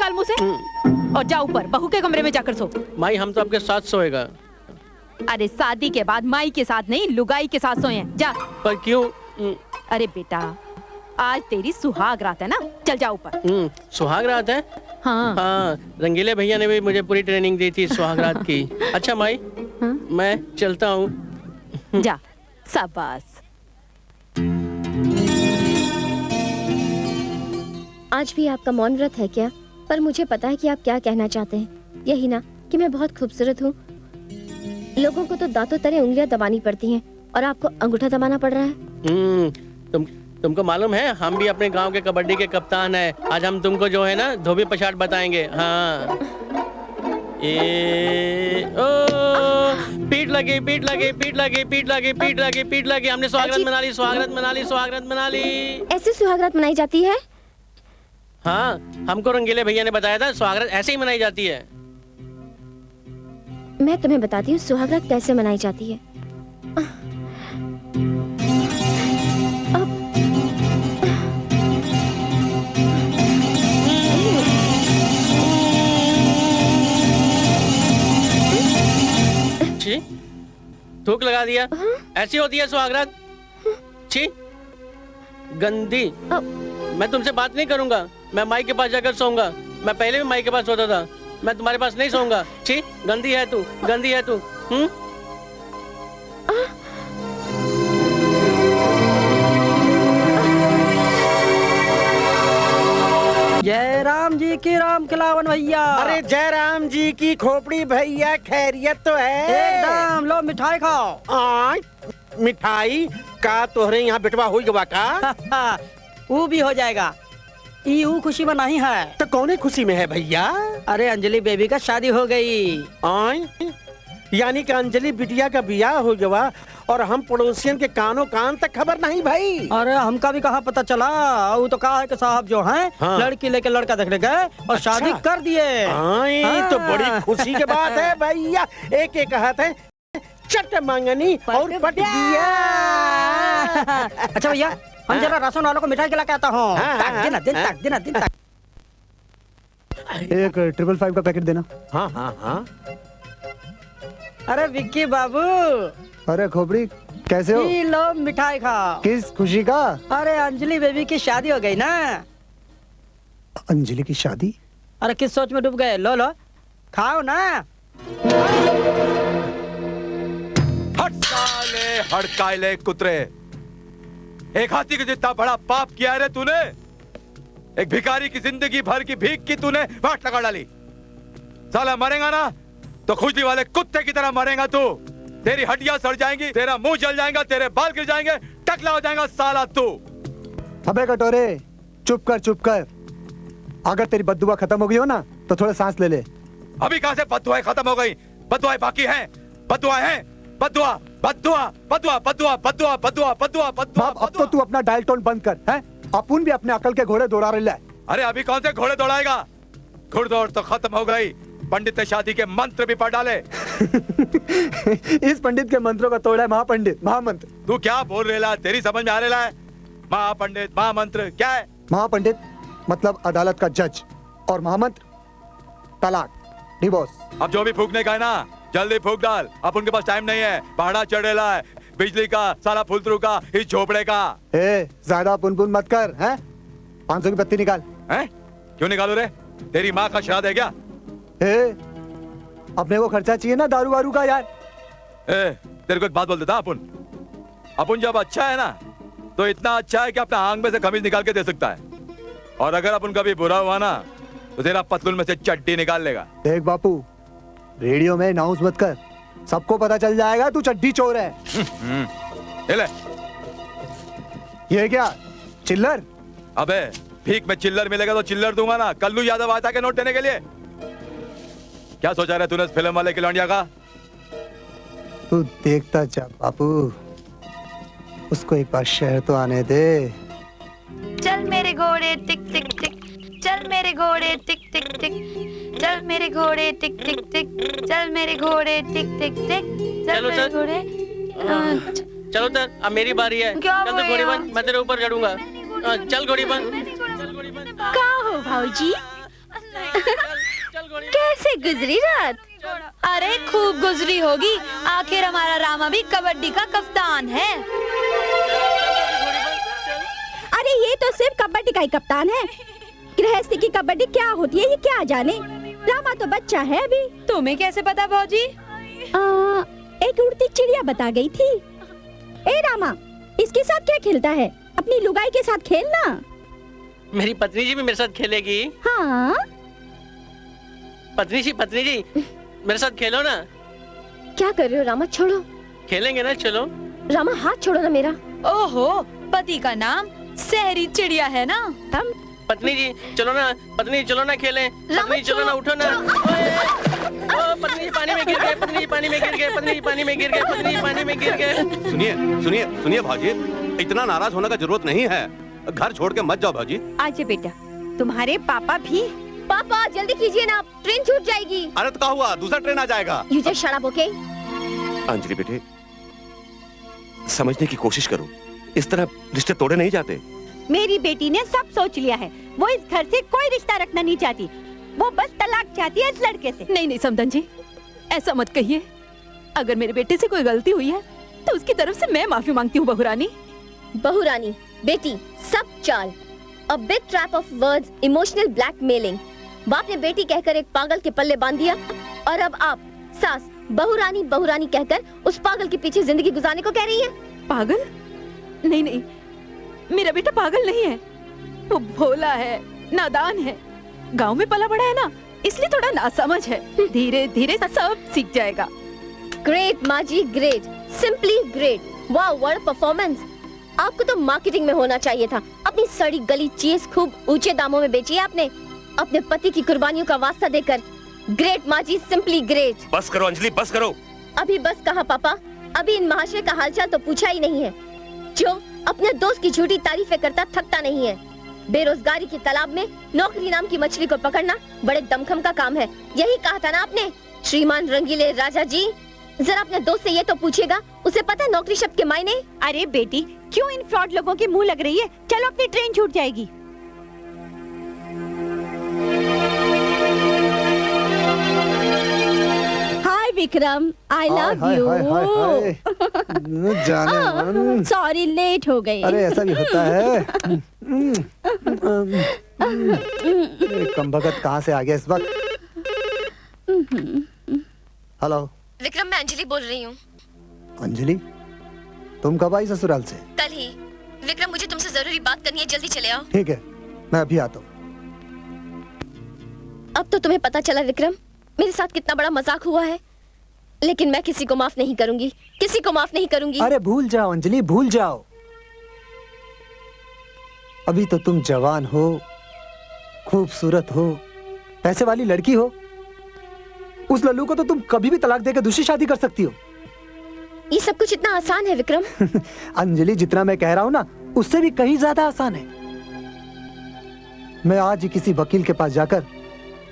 निकाल मुंह से और जा ऊपर बहू के कमरे में जाकर सो। माई हम तो आपके साथ सोएगा। अरे शादी के बाद माई के साथ नहीं लुगाई के साथ सोए जा। पर क्यों? अरे बेटा आज तेरी सुहाग रात है ना, चल जा ऊपर। सुहाग रात है? हाँ, रंगीले भैया ने भी मुझे पूरी ट्रेनिंग दी थी सुहाग रात की। अच्छा माई मैं चलता हूँ। जा शाबाश। आज भी आपका मौन व्रत है क्या? पर मुझे पता है कि आप क्या कहना चाहते हैं। यही ना कि मैं बहुत खूबसूरत हूँ। लोगों को तो दांतों तरह उंगलियां दबानी पड़ती हैं और आपको अंगूठा दबाना पड़ रहा है। तुमको मालूम है हम भी अपने गांव के कबड्डी के कप्तान हैं। आज हम तुमको जो है ना धोबी पछाड़ बताएंगे। हाँ पीठ लगी पीठ लगी पीठ लगी पीठ लगी पीठ लगी पीठ लगी। हमने सुहागरात मना ली सुहागरात मना ली सुहागरात मना ली। ऐसे सुहागरात मनाई जाती है? हाँ हमको रंगीले भैया ने बताया था सुहागरात ऐसे ही मनाई जाती है। मैं तुम्हें बताती हूँ सुहागरात कैसे मनाई जाती है। छी थूक लगा दिया। ऐसी होती है सुहागरात? छी गंदी। मैं तुमसे बात नहीं करूंगा। मैं माई के पास जाकर सोऊंगा। मैं पहले भी माई के पास सोता था। मैं तुम्हारे पास नहीं सोऊंगा। छी गंदी है तू गंदी है तू। जय राम जी की राम खिलावन भैया। अरे जय राम जी की खोपड़ी भैया, खैरियत तो है? एकदम। लो मिठाई खाओ। मिठाई का तोहरे यहाँ बिटवा हुई गवा का? वो भी हो जाएगा। ऊ खुशी में नहीं है तो कौन खुशी में है भैया? अरे अंजलि बेबी का शादी हो गई। यानी कि अंजलि बिटिया का बियाह हो गया और हम पड़ोसियन के कानों कान तक खबर नहीं भाई। अरे हमका भी कहाँ पता चला। वो तो कहा है कि साहब जो हैं लड़की लेके लड़का देखने गए और शादी कर दिए। तो बड़ी खुशी की बात है भैया। एक एक कहते हैं चट मांगनी और पट दिया। अच्छा भैया हम जरा राशन वालों को मिठाई खिला के आता हूँ। एक 555 का पैकेट देना। हाँ हाँ हाँ। अरे विक्की बाबू। अरे खोपड़ी कैसे हो? लो मिठाई खाओ। किस खुशी का? अरे अंजलि बेबी की शादी हो गई ना। अंजलि की शादी? अरे किस सोच में डूब गए? लो लो खाओ ना। हड़काले कुतरे, एक हाथी के जितना बड़ा पाप किया रे तूने। एक भिखारी की जिंदगी भर की भीख की तूने वाट लगा डाली। साला मरेगा ना तो खुजली वाले कुत्ते की तरह मरेगा तू। तेरी हड्डियां सड़ जाएंगी, तेरा मुंह जल जाएगा, तेरे बाल गिर जाएंगे, टकला हो जाएगा साला तू। अबे कटोरे चुप कर चुप कर। अगर तेरी बद्दुआ खत्म हो गई हो ना तो थोड़ा सांस ले ले। अभी कहां से बद्दुआएं खत्म हो गई? बद्दुआएं बाकी हैं। बद्दुआएं हैं। बद्दुआ बद्दुआ बद्दुआ बद्दुआ बद्दुआ बद्दुआ बद्दुआ बद्दुआ। अब तो तू अपना डायल टोन बंद कर हैं? अपुन भी अपने अकल के घोड़े दौड़ा रहा है। अरे अभी कौन से घोड़े दौड़ाएगा? घुड़दौड़ तो खत्म हो गई। पंडित ने शादी के मंत्र भी पढ़ डाले। इस पंडित के मंत्रों का तोड़ा है महापंडित महामंत्र। तू क्या बोल रहा है? तेरी समझ में आ रहा है? महापंडित महामंत्र क्या है? महापंडित मतलब अदालत का जज और महामंत्र तलाक डिवोर्स। अब जो भी फूकने का है ना जल्दी फूक डाल। अब उनके पास टाइम नहीं है। पहाड़ा चढ़ेला है, बिजली का सारा फुलतरू का, इस झोपड़े का। ज्यादा पुन मत कर हैं? 500 की बत्ती निकाल। हैं? क्यों निकालो रे? तेरी माँ का श्राद्ध है क्या? अपने को खर्चा चाहिए ना दारू वारू का यार। तेरे को एक बात बोल देता। अपन जब अच्छा है ना तो इतना अच्छा है कि अपना आंख में से खमीज निकाल के दे सकता है। और अगर अपन कभी बुरा हुआ ना तो तेरा पतलून में से चड्डी निकाल लेगा। देख बापू रेडियो में अनाउंस मत कर, सबको पता चल जाएगा तू चड्डी चोर है। ले। ये क्या चिल्लर? अबे भीख में चिल्लर मिलेगा तो चिल्लर दूंगा ना। कल्लू यादव आता के नोट देने के लिए। क्या सोचा रहा तूने फिल्म वाले की लौंडिया का? तू देखता जा बापू, उसको एक बार शहर तो आने दे। चल मेरे घोड़े टिक टिक टिक, चल मेरे घोड़े टिक टिक टिक, चल मेरे घोड़े टिक टिक टिक, चल मेरे घोड़े टिक टिक टिक, चल मेरे घोड़े। चलो तर अब मेरी बारी है। चल तो घोड़ी बन, मैं तेरे ऊपर चढ़ूंगा। चल घोड़ी बन। का हो भाऊजी? कैसे गुजरी रात? अरे खूब गुजरी होगी, आखिर हमारा रामा भी कबड्डी का कप्तान है। अरे ये तो सिर्फ कबड्डी का ही कप्तान है, गृहस्थी की कबड्डी क्या होती है ये क्या जाने। रामा तो बच्चा है अभी। तुम्हें कैसे पता भौजी? एक उड़ती चिड़िया बता गई थी। ए रामा, इसके साथ क्या खेलता है? अपनी लुगाई के साथ खेलना। मेरी पत्नी जी भी मेरे साथ खेलेगी। हाँ पत्नी जी मेरे साथ खेलो ना। क्या कर रहे हो रामा? छोड़ो। खेलेंगे ना, चलो। रामा हाथ छोड़ो ना मेरा। ओहो, पति का नाम शहरी चिड़िया है ना। हम पत्नी जी चलो ना, पत्नी चलो ना खेलें। पत्नी चलो ना, उठो ना। पत्नी जी पानी में गिर गए, पत्नी जी पानी में गिर गए, पत्नी जी पानी में गिर गए, पत्नी जी पानी में गिर गए। सुनिए सुनिए सुनिए भाजी, इतना नाराज होने का जरूरत नहीं है। घर छोड़ के मत जाओ भाजी। आजे बेटा, तुम्हारे पापा भी। पापा जल्दी कीजिए ना, ट्रेन छूट जाएगी। अरे तो क्या हुआ, दूसरा ट्रेन आ जाएगा। You just shut up, okay? Anjali बेटे, समझने की कोशिश करो, इस तरह रिश्ते तोड़े नहीं जाते। मेरी बेटी ने सब सोच लिया है, वो इस घर से कोई रिश्ता रखना नहीं चाहती, वो बस तलाक चाहती है इस लड़के से। नहीं समदन जी, ऐसा मत कहिए। अगर मेरे बेटे से कोई गलती हुई है तो उसकी तरफ से मैं माफी मांगती हूँ बहू रानी। बहू रानी, बेटी, सब चाल। A big trap of words, emotional blackmailing. बाप ने बेटी कहकर एक पागल के पल्ले बांध दिया और अब आप सास बहू रानी कहकर उस पागल के पीछे जिंदगी गुजारने को कह रही है। पागल? नहीं, मेरा बेटा पागल नहीं है, वो भोला है, नादान है, गांव में पला बड़ा है ना, इसलिए थोड़ा नासमझ है। धीरे धीरे सब सीख जाएगा। ग्रेट माँ जी, ग्रेट, सिंपली ग्रेट। वाह, व्हाट परफॉर्मेंस। आपको तो मार्केटिंग में होना चाहिए था। अपनी सड़ी गली चीज खूब ऊंचे दामों में बेची है आपने, अपने पति की कुर्बानियों का वास्ता देकर। ग्रेट माँ जी, सिंपली ग्रेट। बस करो अंजलि, बस करो। अभी बस कहा पापा, अभी इन महाशय का हालचाल तो पूछा ही नहीं है, जो अपने दोस्त की झूठी तारीफें करता थकता नहीं है। बेरोजगारी के तालाब में नौकरी नाम की मछली को पकड़ना बड़े दमखम का काम है। यही कहा था ना आपने, श्रीमान रंगीले राजा जी। जरा अपने दोस्त से ये तो पूछिएगा, उसे पता है नौकरी शब्द के मायने? अरे बेटी, क्यों इन फ्रॉड लोगों के मुंह लग रही है? चलो, अपनी ट्रेन छूट जाएगी। हाय विक्रम, आई लव यू। जाने मन। सॉरी, लेट हो गई। अरे ऐसा भी होता है। कम भगत कहाँ से आ गया इस वक्त? हेलो विक्रम, मैं अंजलि बोल रही हूँ। अंजलि, तुम कब आई ससुराल से? कल ही। विक्रम, मुझे तुमसे जरूरी बात करनी है, जल्दी चले आओ। ठीक है, मैं अभी आता हूँ। अब तो तुम्हें पता चला विक्रम, मेरे साथ कितना बड़ा मजाक हुआ है, लेकिन मैं किसी को माफ नहीं करूंगी, किसी को माफ नहीं करूंगी। अरे भूल जाओ अंजलि, भूल जाओ। अभी तो तुम जवान हो, खूबसूरत हो, पैसे वाली लड़की हो। उस लल्लू को तो तुम कभी भी तलाक देकर दूसरी शादी कर सकती हो। ये सब कुछ इतना आसान है विक्रम? अंजलि, जितना मैं कह रहा हूँ ना, उससे भी कहीं ज्यादा आसान है। मैं आज ही किसी वकील के पास जाकर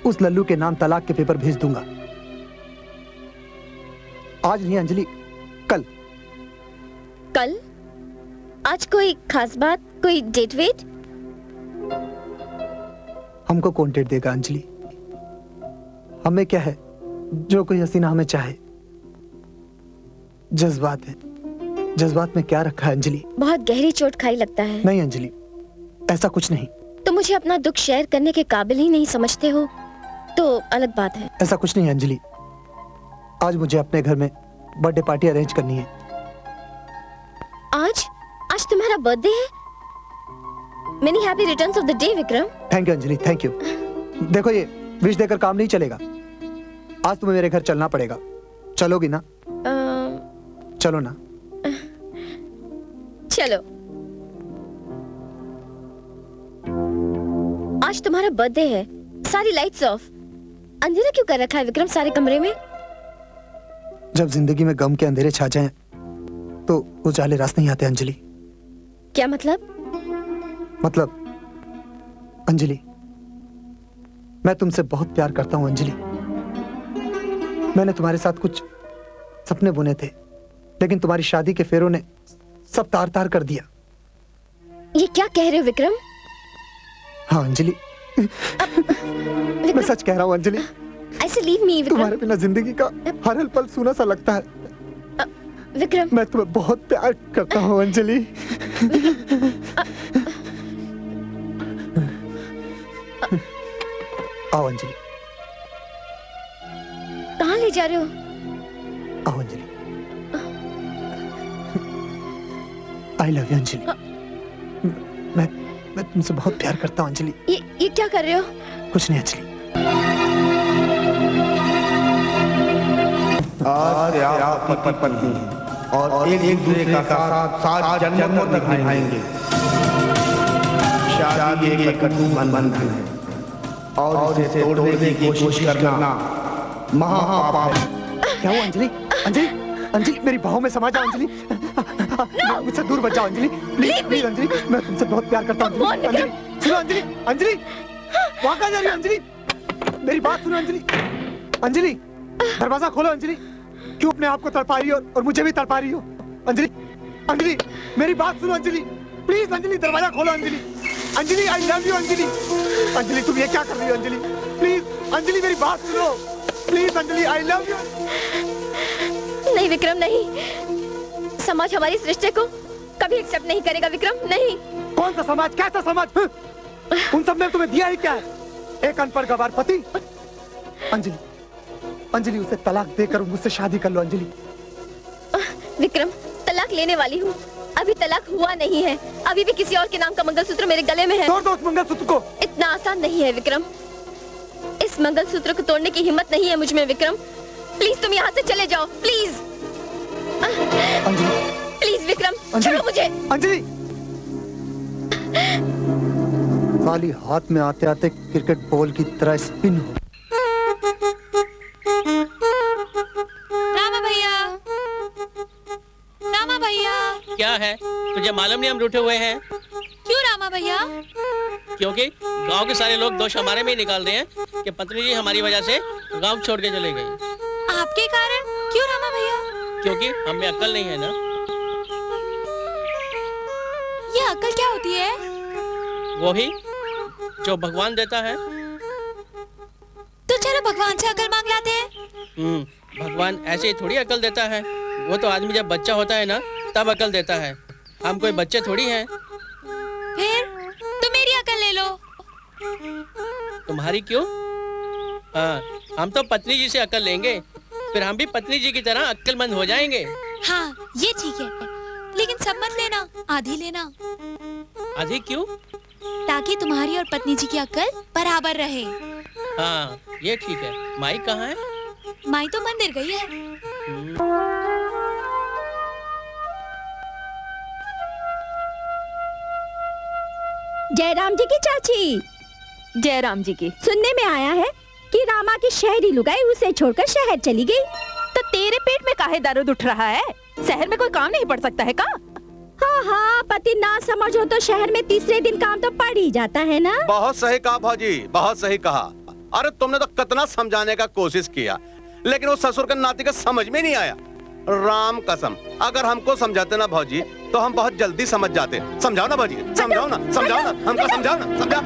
उस लल्लू के नाम तलाक के पेपर भेज दूंगा। आज नहीं अंजलि, कल। कल? आज कोई खास बात, कोई डेट वेट? हमको कौन डेट देगा अंजलि? हमें क्या है, जो कोई हसीना हमें चाहे। जज्बात है, जज्बात में क्या रखा है अंजलि? बहुत गहरी चोट खाई लगता है। नहीं अंजलि, ऐसा कुछ नहीं। तुम मुझे अपना दुख शेयर करने के काबिल ही नहीं समझते हो तो अलग बात है। ऐसा कुछ नहीं अंजलि, आज मुझे अपने घर में बर्थडे पार्टी अरेंज करनी है। आज तुम्हारा बर्थडे है? Many happy returns of the day Vikram. Thank you Anjali, thank you. देखो, ये विश देकर काम नहीं चलेगा। आज तुम्हें मेरे घर चलना पड़ेगा। चलोगी ना? चलो ना। चलो। आज तुम्हारा बर्थडे है, सारी लाइट्स ऑफ। अंधेरा क्यों कर रखा है विक्रम सारे कमरे में? जब जिंदगी में गम के अंधेरे छा जाएं, तो उजाले रास नहीं आते अंजलि। क्या मतलब? अंजलि, मैं तुमसे बहुत प्यार करता हूं अंजलि। मैंने तुम्हारे साथ कुछ सपने बुने थे, लेकिन तुम्हारी शादी के फेरों ने सब तार तार कर दिया। ये क्या कह रहे हो विक्रम? हाँ अंजलि, मैं सच कह रहा हूँ अंजलि, ऐसे लीव मी तुम्हारे बिना जिंदगी का हर पल सूना सा लगता है। विक्रम, मैं तुम्हें बहुत प्यार करता हूँ अंजलि। आओ अंजलि। कहाँ ले जा रहे हो? आओ Anjali. I love you Anjali. मैं तुमसे बहुत प्यार करता हूँ अंजलि। ये क्या कर रहे हो? कुछ नहीं अंजलि। आज से आप पति पत्नी और एक दूसरे का साथ जन्मों तक निभाएंगे। शादी एक कटु बंधन है और इसे तोड़ने की कोशिश करना महापाप है। क्या हुआ अंजलि? अंजलि, अंजलि मेरी बाहों में समा जाओ अंजलि। मुझसे दूर बच जाओ अंजलि, प्लीज प्लीज अंजलि, मैं तुमसे बहुत प्यार करता हूँ अंजलि। सुनो अंजलि, अंजलि वहाँ कहाँ जा रही हो अंजलि? मेरी बात सुनो अंजलि। अंजलि दरवाजा खोलो अंजलि। क्यों अपने आप को तड़पा रही हो और मुझे भी तड़पा रही हो? अंजलि, अंजलि मेरी बात सुनो अंजलि, प्लीज अंजलि दरवाजा खोलो Anjali. Anjali I love you Anjali. Anjali तुम ये क्या कर रही हो अंजलि? प्लीज अंजलि मेरी बात सुनो, please Anjali I love you. नहीं विक्रम नहीं, समाज हमारी इस रिश्ते को कभी एक्सेप्ट नहीं करेगा विक्रम, नहीं। कौन सा समाज, कैसा समाज? उन सब ने तुम्हें दिया ही क्या है? एक अनपढ़ गवार पति। अंजलि, अंजलि उसे तलाक देकर मुझसे शादी कर लो अंजलि। विक्रम तलाक लेने वाली हूँ, अभी तलाक हुआ नहीं है, अभी भी किसी और के नाम का मंगलसूत्र मेरे गले में है। तोड़ दो उस मंगलसूत्र को। इतना आसान नहीं है विक्रम, इस मंगलसूत्र को तोड़ने की हिम्मत नहीं है मुझ में विक्रम। प्लीज तुम यहाँ से चले जाओ, प्लीज प्लीज विक्रम छोड़ो मुझे। अंजलि वाली हाथ में आते आते क्रिकेट बॉल की तरह स्पिन हो। रामा भैया, रामा भैया। क्या है, तुझे मालूम नहीं हम रूठे हुए हैं? क्यों रामा भैया? क्योंकि गांव के सारे लोग दोष हमारे में ही निकाल रहे हैं कि पत्नी जी हमारी वजह से गांव छोड़ के चले गई। आपके कारण? क्यों रामा भैया? क्योंकि हमें अक्ल नहीं है ना। ये अक्ल क्या होती है? वही जो भगवान देता है। तो चलो भगवान से अकल मांग लाते हैं। भगवान ऐसे ही थोड़ी अकल देता है, वो तो आदमी जब बच्चा होता है ना तब अकल देता है। हम कोई बच्चे थोड़ी हैं। फिर तो मेरी अकल ले लो। तुम्हारी क्यों? हाँ, हम तो पत्नी जी से अकल लेंगे, फिर हम भी पत्नी जी की तरह अक्लमंद हो जाएंगे। हाँ ये ठीक है, लेकिन सब मत लेना, आधी लेना। आधी क्यों? ताकि तुम्हारी और पत्नी जी की अक्ल बराबर रहे। हाँ ये ठीक है। माई कहाँ है? माई तो मंदिर गई है। जयराम जी की चाची। जयराम जी की। सुनने में आया है कि रामा की शहरी लुगाई उसे छोड़कर शहर चली गई। तो तेरे पेट में काहे दर्द उठ रहा है? शहर में कोई काम नहीं पड़ सकता है का? हाँ हाँ, पति ना समझो तो शहर में तीसरे दिन काम तो पड़ ही जाता है ना। बहुत सही कहा भाजी, बहुत सही कहा। अरे तुमने तो कितना समझाने का कोशिश किया, लेकिन वो ससुर का नाती का समझ में नहीं आया। राम कसम, अगर हमको समझाते ना भाजी तो हम बहुत जल्दी समझ जाते। समझाओ ना भाजी, समझाओ ना, समझाओ ना, हमको समझाओ ना, समझाओ।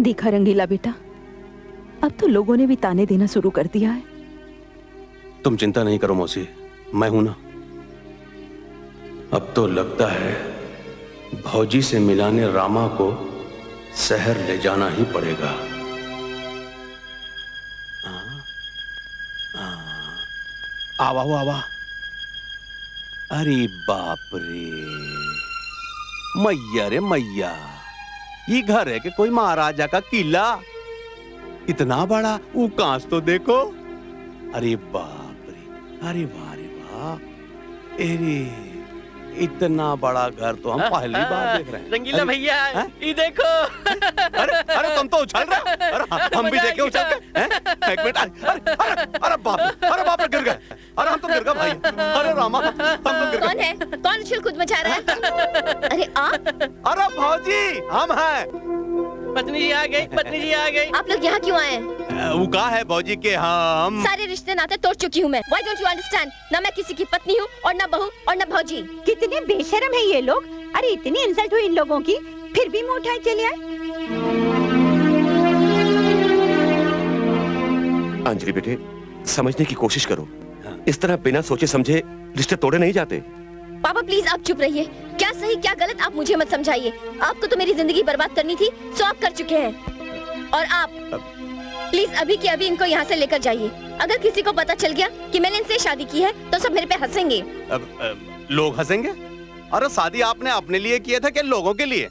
देखा रंगीला बेटा, अब तो लोगों ने भी ताने देना शुरू कर दिया है। तुम चिंता नहीं करो मौसी, मैं हूं ना। अब तो लगता है भौजी से मिलाने रामा को शहर ले जाना ही पड़ेगा। आवा हो आवा। अरे बाप रे, मैया रे मैया, ये घर है कि कोई महाराजा का किला? इतना बड़ा उकांस तो देखो। अरे बाप रे, अरे वाह रे वाह, अरे इतना बड़ा घर तो हम पहली बार देख रहे हैं। रंगीला भैया ये देखो। अरे तुम तो उछल रहे हो। अरे हम भी देखे उछल के। एक मिनट, अरे बाप रे गिर गए। अरे हम तो गिर गए भाई। अरे रामा, हम तो गिर गए। कौन है? कौन उछल कूद मचा रहा है? अरे आप? अरे भौजी हम हैं। पत्नी जी आ गई, पत्नी जी आ गई। आप लोग यहाँ क्यों आए हैं? वो कहा है भौजी के हम सारे रिश्ते नाते तोड़ चुकी हूँ मैं। Why don't you understand? ना मैं किसी की पत्नी हूँ और ना बहू और ना भौजी। कितने बेशर्म है ये लोग। अरे इतनी इंसल्ट हुई इन लोगों की, फिर भी मुंह उठाए चले आए। अंजलि बेटे, समझने की कोशिश करो। इस तरह बिना सोचे समझे रिश्ते तोड़े नहीं जाते। पापा प्लीज आप चुप रहिए। क्या सही क्या गलत आप मुझे मत समझाइए। आपको तो मेरी जिंदगी बर्बाद करनी थी, सो आप कर चुके हैं। और आप प्लीज अभी के अभी इनको यहाँ से लेकर जाइए। अगर किसी को पता चल गया कि मैंने इनसे शादी की है तो सब मेरे पे हंसेंगे। लोग हंसेंगे? अरे शादी आपने अपने लिए किया था कि लोगों के लिए?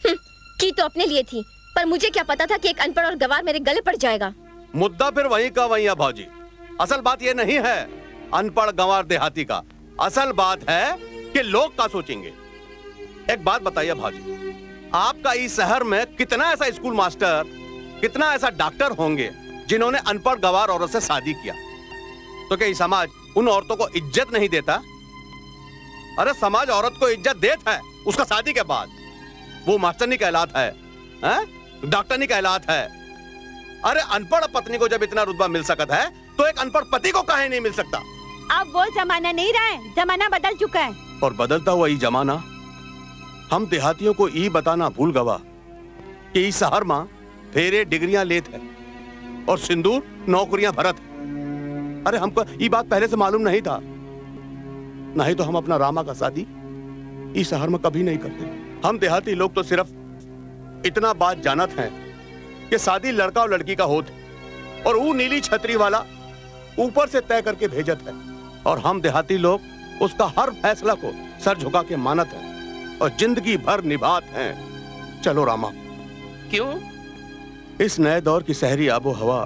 की तो अपने लिए थी, पर मुझे क्या पता था कि एक अनपढ़ और गवार मेरे गले पड़ जाएगा। मुद्दा फिर वहीं का वहीं है भौजी। असल बात ये नहीं है अनपढ़ गंवार देहाती का, असल बात है कि लोग क्या सोचेंगे। एक बात बताइए भौजी, आपका इस शहर में कितना ऐसा स्कूल मास्टर, कितना ऐसा डॉक्टर होंगे जिन्होंने अनपढ़ गंवार औरत से शादी किया? तो क्या समाज उन औरतों को इज्जत नहीं देता? अरे समाज औरत को इज्जत देता है उसका शादी के बाद। वो मास्टर नहीं कहलाता है, डॉक्टर नहीं कहलाता है। अरे अनपढ़ पत्नी को जब इतना रुतबा मिल सकता है तो एक अनपढ़ पति को काहे नहीं मिल सकता? अब वो जमाना नहीं रहा है, जमाना बदल चुका है। और बदलता हुआ ये जमाना हम देहातियों को ये बताना भूल गवा कि इस शहर में फेरे डिग्रियां लेत है और सिंदूर नौकरियां भरत है। अरे हमको ये बात पहले से मालूम नहीं था, नहीं तो हम अपना रामा का शादी इस शहर में कभी नहीं करते। हम देहाती लोग तो सिर्फ इतना बात जानत हैं कि शादी लड़का और लड़की का होत है और वो नीली छतरी वाला ऊपर से तय करके भेजत है, और हम देहाती लोग उसका हर फैसला को सर झुका के मानत हैं और जिंदगी भर निभात हैं। चलो रामा। क्यों? इस नए दौर की शहरी आबो हवा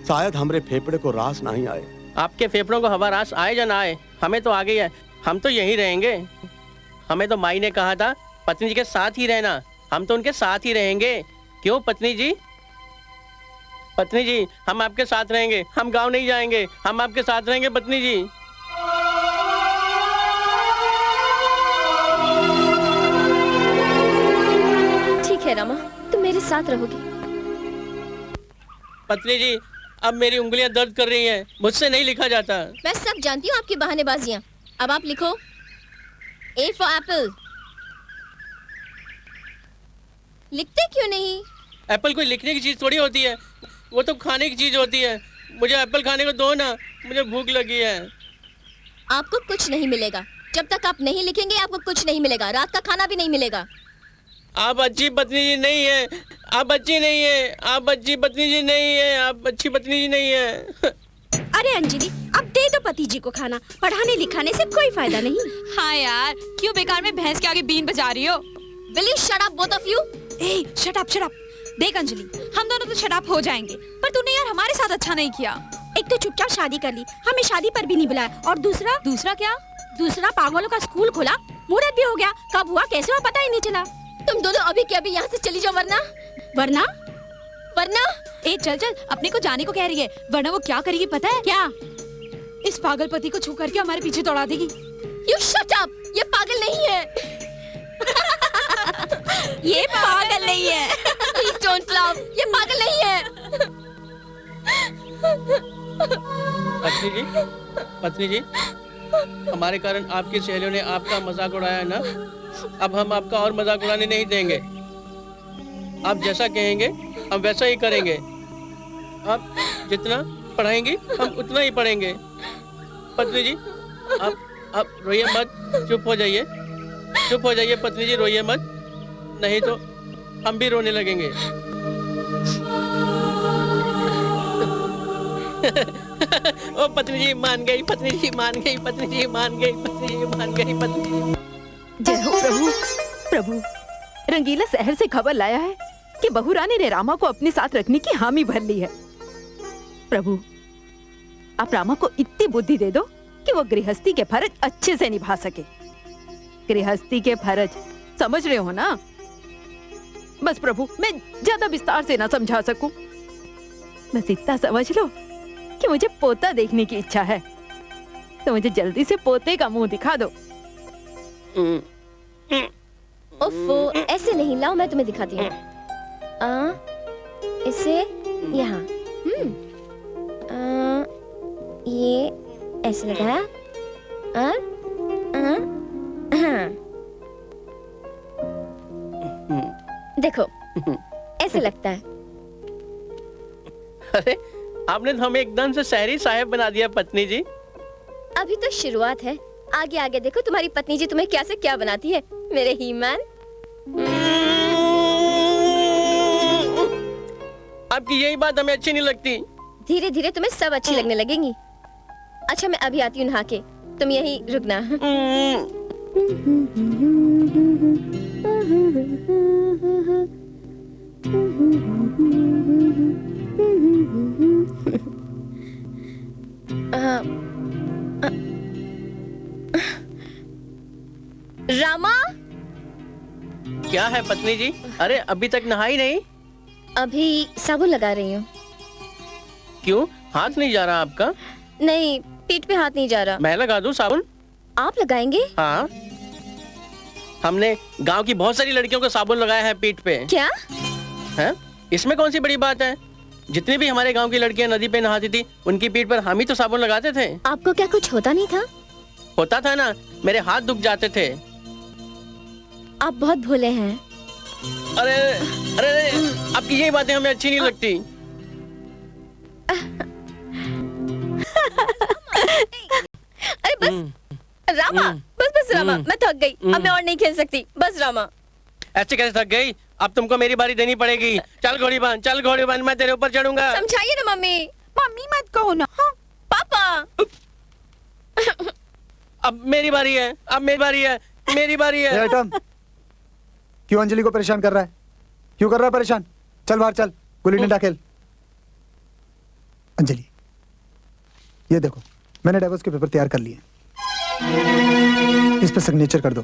शायद हमरे फेफड़े को रास नहीं आए। आपके फेफड़ों को हवा रास आए या ना आए, हमें तो आ गई है। हम तो यहीं रहेंगे। हमें तो माई ने कहा था पत्नी जी के साथ ही रहना, हम तो उनके साथ ही रहेंगे। क्यों पत्नी जी? पत्नी जी हम आपके साथ रहेंगे, हम गांव नहीं जाएंगे, हम आपके साथ रहेंगे पत्नी जी। ठीक है रामा, तुम मेरे साथ रहोगी। पत्नी जी अब मेरी उंगलियां दर्द कर रही हैं, मुझसे नहीं लिखा जाता। मैं सब जानती हूँ आपकी बहानेबाजियाँ। अब आप लिखो A for apple। लिखते क्यों नहीं? एप्पल कोई लिखने की चीज थोड़ी होती है, वो तो खाने की चीज होती है। मुझे एप्पल खाने को दो ना, मुझे भूख लगी है। आपको कुछ नहीं मिलेगा जब तक आप नहीं लिखेंगे। आपको कुछ नहीं मिलेगा, रात का खाना भी नहीं मिलेगा। आप अच्छी पत्नी जी नहीं है, आप अच्छी नहीं है, आप अच्छी पत्नी जी नहीं है, आप अच्छी पत्नी जी नहीं है। अरे अंजलि अब दे दो पति जी को खाना, पढ़ाने लिखाने से कोई फायदा नहीं। हाँ यार, क्यों बेकार में भैंस के आगे बीन बजा रही हो? Will you shut up both of you? Shut up. देख अंजलि, हम दोनों तो शट अप हो जाएंगे, पर तूने यार हमारे साथ अच्छा नहीं किया। एक तो चुपचाप शादी कर ली, हमें शादी पर भी नहीं बुलाया, और दूसरा क्या? दूसरा पागलों का स्कूल खोला, मुहूर्त भी हो गया, कब हुआ कैसे हुआ पता ही नहीं चला। तुम दोनों अभी के अभी यहाँ से चली जाओ, वरना चल अपने को जाने को कह रही है, वरना वो क्या करेगी पता है? क्या? इस पागल पति को छू करके हमारे पीछे दौड़ा देगी। You shut up! ये पागल नहीं है। ये पागल नहीं है। Please don't laugh. ये पागल नहीं है। पत्नी जी हमारे कारण आपकी सहेलियों ने आपका मजाक उड़ाया ना, अब हम आपका और मजाक उड़ाने नहीं देंगे। आप जैसा कहेंगे हम वैसा ही करेंगे। आप जितना पढ़ाएंगी हम उतना ही पढ़ेंगे। पत्नी जी आप रोइए मत, चुप हो जाइए पत्नी जी, रोइए मत, नहीं तो हम भी रोने लगेंगे। ओ पत्नी जी मान गई, पत्नी जी मान गई, पत्नी जी मान गई, पत्नी जी मान गई, पत्नी जी। जय हो प्रभु। रंगीला शहर से खबर लाया है कि बहू रानी ने रामा को अपने साथ रखने की हामी भर ली है। प्रभु आप रामा को इतनी बुद्धि दे दो कि वो गृहस्थी के फर्ज अच्छे से निभा सके। गृहस्थी के फर्ज समझ रहे हो ना? बस प्रभु मैं ज्यादा विस्तार से ना समझा सकूं, बस इतना समझ लो कि मुझे पोता देखने की इच्छा है, तो मुझे जल्दी से पोते का मुंह दिखा दो। ओफो, ऐसे नहीं, लाओ मैं तुम्हें दिखाती हूँ। इसे यहाँ, ये ऐसे लगाया और हाँ, देखो ऐसे लगता है। अरे आपने तो हमें एकदम से शहरी साहब बना दिया पत्नी जी। अभी तो शुरुआत है, आगे आगे देखो तुम्हारी पत्नी जी तुम्हें क्या से क्या बनाती है मेरे हीमान। आपकी यही बात हमें अच्छी नहीं लगती। धीरे धीरे तुम्हें सब अच्छी लगने लगेंगी। अच्छा मैं अभी आती हूँ नहा के, तुम यहीं रुकना। रामा, क्या है पत्नी जी? अरे अभी तक नहाई नहीं? अभी साबुन लगा रही हूँ। क्यों, हाथ नहीं जा रहा आपका? नहीं, पीठ पे हाथ नहीं जा रहा। मैं लगा दूं साबुन? आप लगाएंगे? हाँ, हमने गांव की बहुत सारी लड़कियों को साबुन लगाया है पीठ पे। क्या है? इसमें कौन सी बड़ी बात है? जितनी भी हमारे गांव की लड़कियां नदी पे नहाती थी, उनकी पीठ पर हम ही तो साबुन लगाते थे। आपको क्या कुछ होता नहीं था? होता था ना, मेरे हाथ दुख जाते थे। आप बहुत भोले हैं। अरे अरे, आपकी यही बातें हमें अच्छी नहीं लगती। अरे बस रामा, बस रामा, मैं थक गई, अब मैं और नहीं खेल सकती। बस रामा। ऐसे कैसे थक गई? अब तुमको मेरी बारी देनी पड़ेगी। चल घोड़ी बांध, चल घोड़ी बांध, मैं तेरे ऊपर चढ़ूंगा। समझाइए ना मम्मी। मम्मी मत कहो ना। हाँ? पापा। अब मेरी बारी है, अब मेरी बारी है, मेरी बारी है। एटम, क्यों अंजलि को परेशान कर रहा है? क्यों कर रहा है परेशान? चल बाहर चल, गुल्ली डंडा खेल। अंजलि, ये देखो, मैंने डिवोर्स के पेपर तैयार कर लिए। इस पर सिग्नेचर कर दो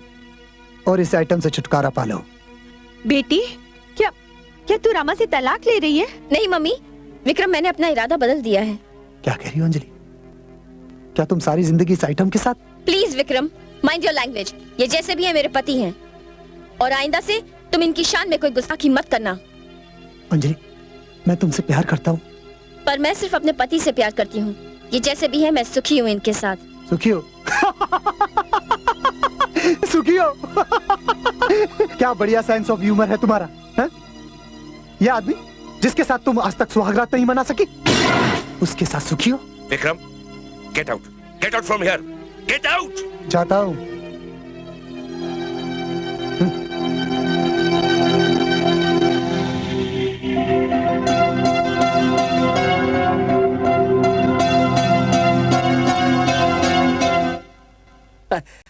और इस आइटम से छुटकारा पा लो। बेटी, क्या तू रामा से तलाक ले रही है? नहीं मम्मी, विक्रम, मैंने अपना इरादा बदल दिया है। क्या कह रही हो अंजलि? क्या तुम सारी जिंदगी इस आइटम के साथ? Please Vikram, mind your language. ये जैसे भी है मेरे पति हैं, और आइंदा से तुम इनकी शान में कोई गुस्ताखी मत करना। अंजलि, मैं तुमसे प्यार करता हूँ। पर मैं सिर्फ अपने पति से प्यार करती हूँ। ये जैसे भी है, मैं सुखी हूँ इनके साथ। सुखी हो? सुखी हो? क्या बढ़िया सेंस ऑफ ह्यूमर है तुम्हारा, है? ये आदमी जिसके साथ तुम आज तक सुहागरात नहीं मना सकी, उसके साथ सुखी हो? Vikram, get out from here, get out. जाता हूँ।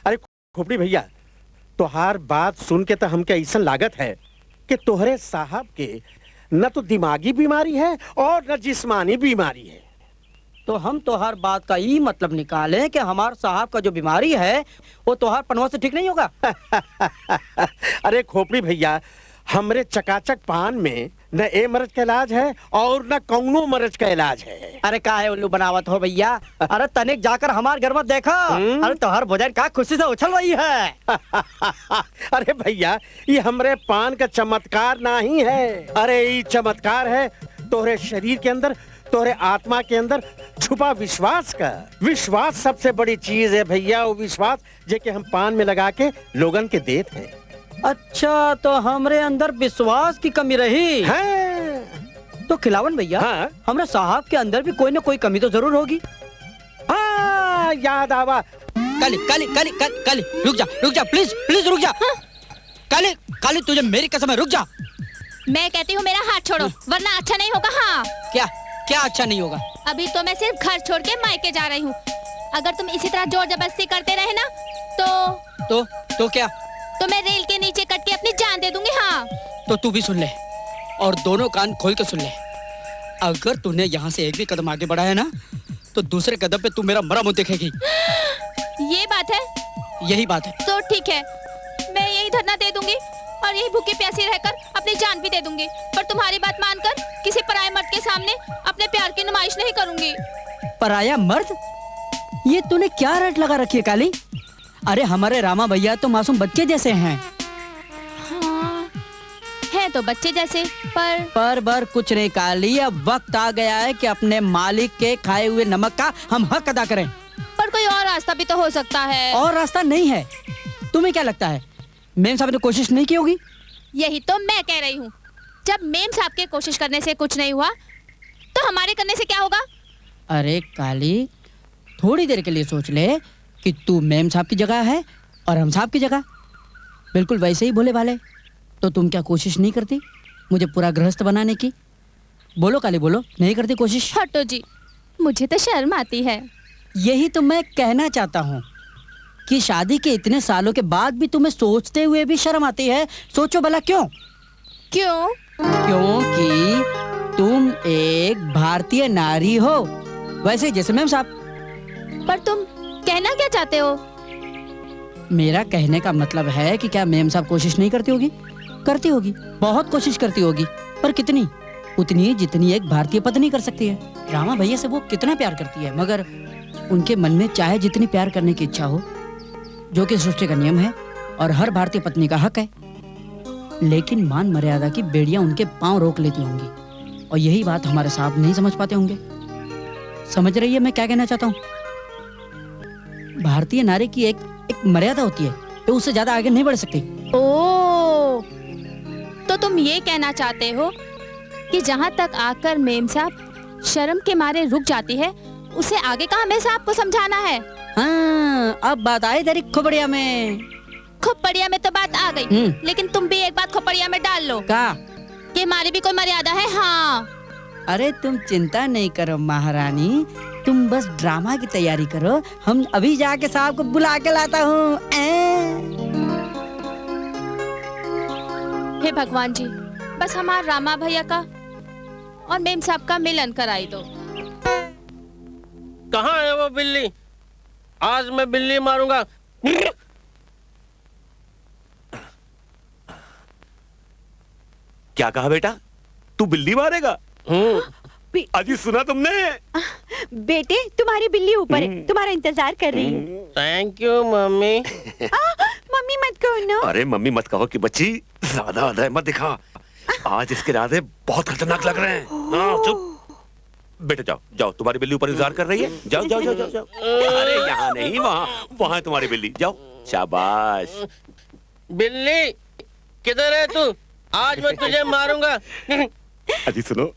अरे खोपड़ी भैया, तोहार बात सुन के तो हमके ऐसा लागत है कि तोहरे साहब के न तो दिमागी बीमारी है और न जिस्मानी बीमारी है। तो हम तोहार बात का ये मतलब निकालें कि हमारे साहब का जो बीमारी है वो तोहार पनवा से ठीक नहीं होगा। अरे खोपड़ी भैया, हमरे चकाचक पान में न ए मरज का इलाज है और न कौनो मरज का इलाज है। अरे का है उल्लू बनावत हो भैया? अरे तनिक जाकर हमारे घर में देखा, अरे तोहर भोजन का खुशी से उछल रही है। अरे भैया, ये हमरे पान का चमत्कार नहीं है। अरे ये चमत्कार है तोहरे शरीर के अंदर, तोहरे आत्मा के अंदर छुपा विश्वास का। विश्वास सबसे बड़ी चीज है भैया, वो विश्वास जे के हम पान में लगा के लोगन के देते हैं। अच्छा, तो हमरे अंदर विश्वास की कमी रही है। तो खिलावन भैया, हाँ? हमरे साहब के अंदर भी कोई न कोई कमी तो जरूर होगी। हाँ, याद आवा। काली काली काली काली, रुक जा प्लीज प्लीज रुक जा। काली काली, तुझे मेरी कसम है, रुक जा। मैं कहती हूँ मेरा हाथ छोड़ो, वरना अच्छा नहीं होगा। हाँ, क्या अच्छा नहीं होगा? अभी तो मैं सिर्फ घर छोड़ के मायके जा रही हूँ। अगर तुम इसी तरह जोर जबरदस्ती करते रहे ना तो क्या? तो मैं रेल के नीचे कट के अपनी जान दे दूंगी। हाँ, तो तू भी सुन ले और दोनों कान खोल के सुन ले। अगर तूने यहाँ से एक भी कदम आगे बढ़ा है ना, तो दूसरे कदम पे तू मेरा मरा मुंह देखेगी। ये बात है? यही बात है। तो ठीक है, मैं यही धरना दे दूंगी और यही भूखी प्यासी रहकर अपनी जान भी दे दूंगी, पर तुम्हारी बात मानकर किसी पराये मर्द के सामने अपने प्यार की नुमाइश नहीं करूंगी। पराया मर्द? ये तूने क्या रट लगा रखी है काली? अरे हमारे रामा भैया तो मासूम बच्चे जैसे हैं। तो बच्चे जैसे, पर कुछ नहीं काली, अब वक्त आ गया है कि अपने मालिक के खाए हुए नमक का हम हक अदा करें। पर कोई और रास्ता भी तो हो सकता है। और रास्ता नहीं है? तुम्हें क्या लगता है मेम साहब ने कोशिश नहीं की होगी? यही तो मैं कह रही हूँ, जब मेम साहब के कोशिश करने से कुछ नहीं हुआ तो हमारे करने से क्या होगा? अरे काली, थोड़ी देर के लिए सोच ले कि तू मेम साहब की जगह है और हम साहब की जगह, बिल्कुल वैसे ही भोले भाले, तो तुम क्या कोशिश नहीं करती मुझे पूरा गृहस्थ बनाने की? बोलो काली बोलो, नहीं करती कोशिश? हटो जी, मुझे तो शर्म आती है। यही तो मैं कहना चाहता हूँ कि शादी के इतने सालों के बाद भी तुम्हें सोचते हुए भी शर्म आती है। सोचो भला क्यों? क्यों? क्योंकि तुम एक भारतीय नारी हो, वैसे जैसे मैम साहब। पर तुम कहना क्या चाहते हो? मेरा कहने का मतलब है कि क्या मेम साहब कोशिश नहीं करती होगी? करती होगी, बहुत कोशिश करती होगी, पर कितनी? उतनी जितनी एक भारतीय पत्नी कर सकती है। रामा भैया से वो कितना प्यार करती है, मगर उनके मन में चाहे जितनी प्यार करने की इच्छा हो, जो कि सृष्टि का नियम है और हर भारतीय पत्नी का हक है, लेकिन मान मर्यादा की बेड़ियां उनके पांव रोक लेती होंगी, और यही बात हमारे साहब नहीं समझ पाते होंगे। समझ रही है मैं क्या कहना चाहता हूँ? भारतीय नारी की एक मर्यादा होती है, तो उससे ज्यादा आगे नहीं बढ़ सकती। ओ, तो तुम ये कहना चाहते हो कि जहाँ तक आकर मेम साहब शर्म के मारे रुक जाती है, उसे आगे का हमें साहब को समझाना है। हाँ, अब बात आई तेरी खोपड़िया में। खोपड़िया में तो बात आ गई, लेकिन तुम भी एक बात खोपड़िया में डाल लो का कि हमारी भी कोई मर्यादा है। हाँ, अरे तुम चिंता नहीं करो महारानी, तुम बस ड्रामा की तैयारी करो, हम अभी जाके साहब को बुला के लाता हूँ। हे भगवान जी, बस हमारा रामा भैया का और मेम साहब का मिलन कराई दो। कहाँ है वो बिल्ली? आज मैं बिल्ली मारूंगा। क्या कहा बेटा? तू बिल्ली मारेगा? अजी सुना तुमने? बेटे तुम्हारी बिल्ली ऊपर है, तुम्हारा इंतजार कर रही है। Thank you mummy. मम्मी मत कहो ना। अरे मम्मी मत कहो कि बच्ची ज्यादा अदा मत दिखा, आज इसके इरादे बहुत खतरनाक लग रहे हैं। हाँ, चुप बेटा, जाओ जाओ, तुम्हारी बिल्ली ऊपर इंतजार कर रही है। जाओ जाओ जाओ जाओ, जाओ। अरे यहाँ नहीं, वहाँ है तुम्हारी बिल्ली, जाओ। शाबाश। बिल्ली किधर है तू? आज मैं तुझे मारूंगा। अजी सुनो,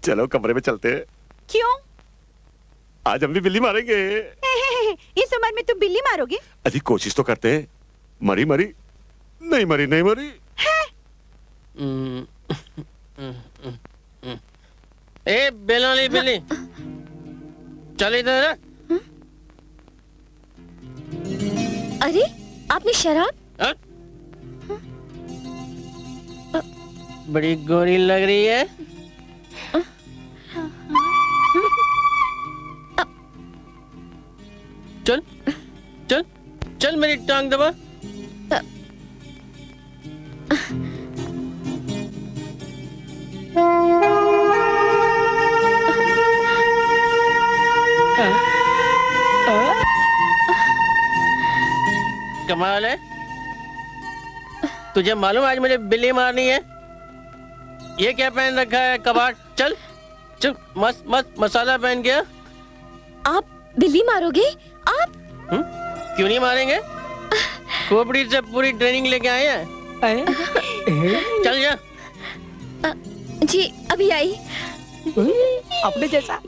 चलो कमरे में चलते हैं। क्यों? आज हम भी बिल्ली मारेंगे। इस उम्र में तुम बिल्ली मारोगे? अजी कोशिश तो करते हैं। मरी मरी नहीं, मरी नहीं मरी। ए बेलाली बिल्ली, चल इधर। अरे आपने शराब? बड़ी गोरी लग रही है। चल चल चल, मेरी टांग दबा। कमाल है, तुझे मालूम आज मुझे बिल्ली मारनी है? ये क्या पहन रखा है? कबाड़। चल चल, मस्त मस्त मसाला पहन गया। आप बिल्ली मारोगे? आप? क्यों नहीं मारेंगे? खोपड़ी से पूरी ट्रेनिंग लेके आए हैं। चल जा। जी अभी आई। अपने जैसा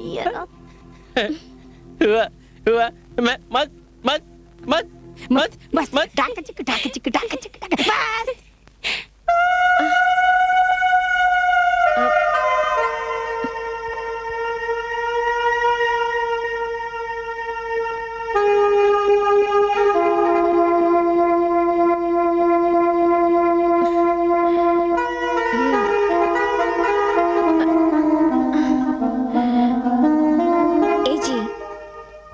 हुआ हुआ। मत मत मत मत मत बस मत। डाका चिक डाका चिक डाका चिक डाका, बस।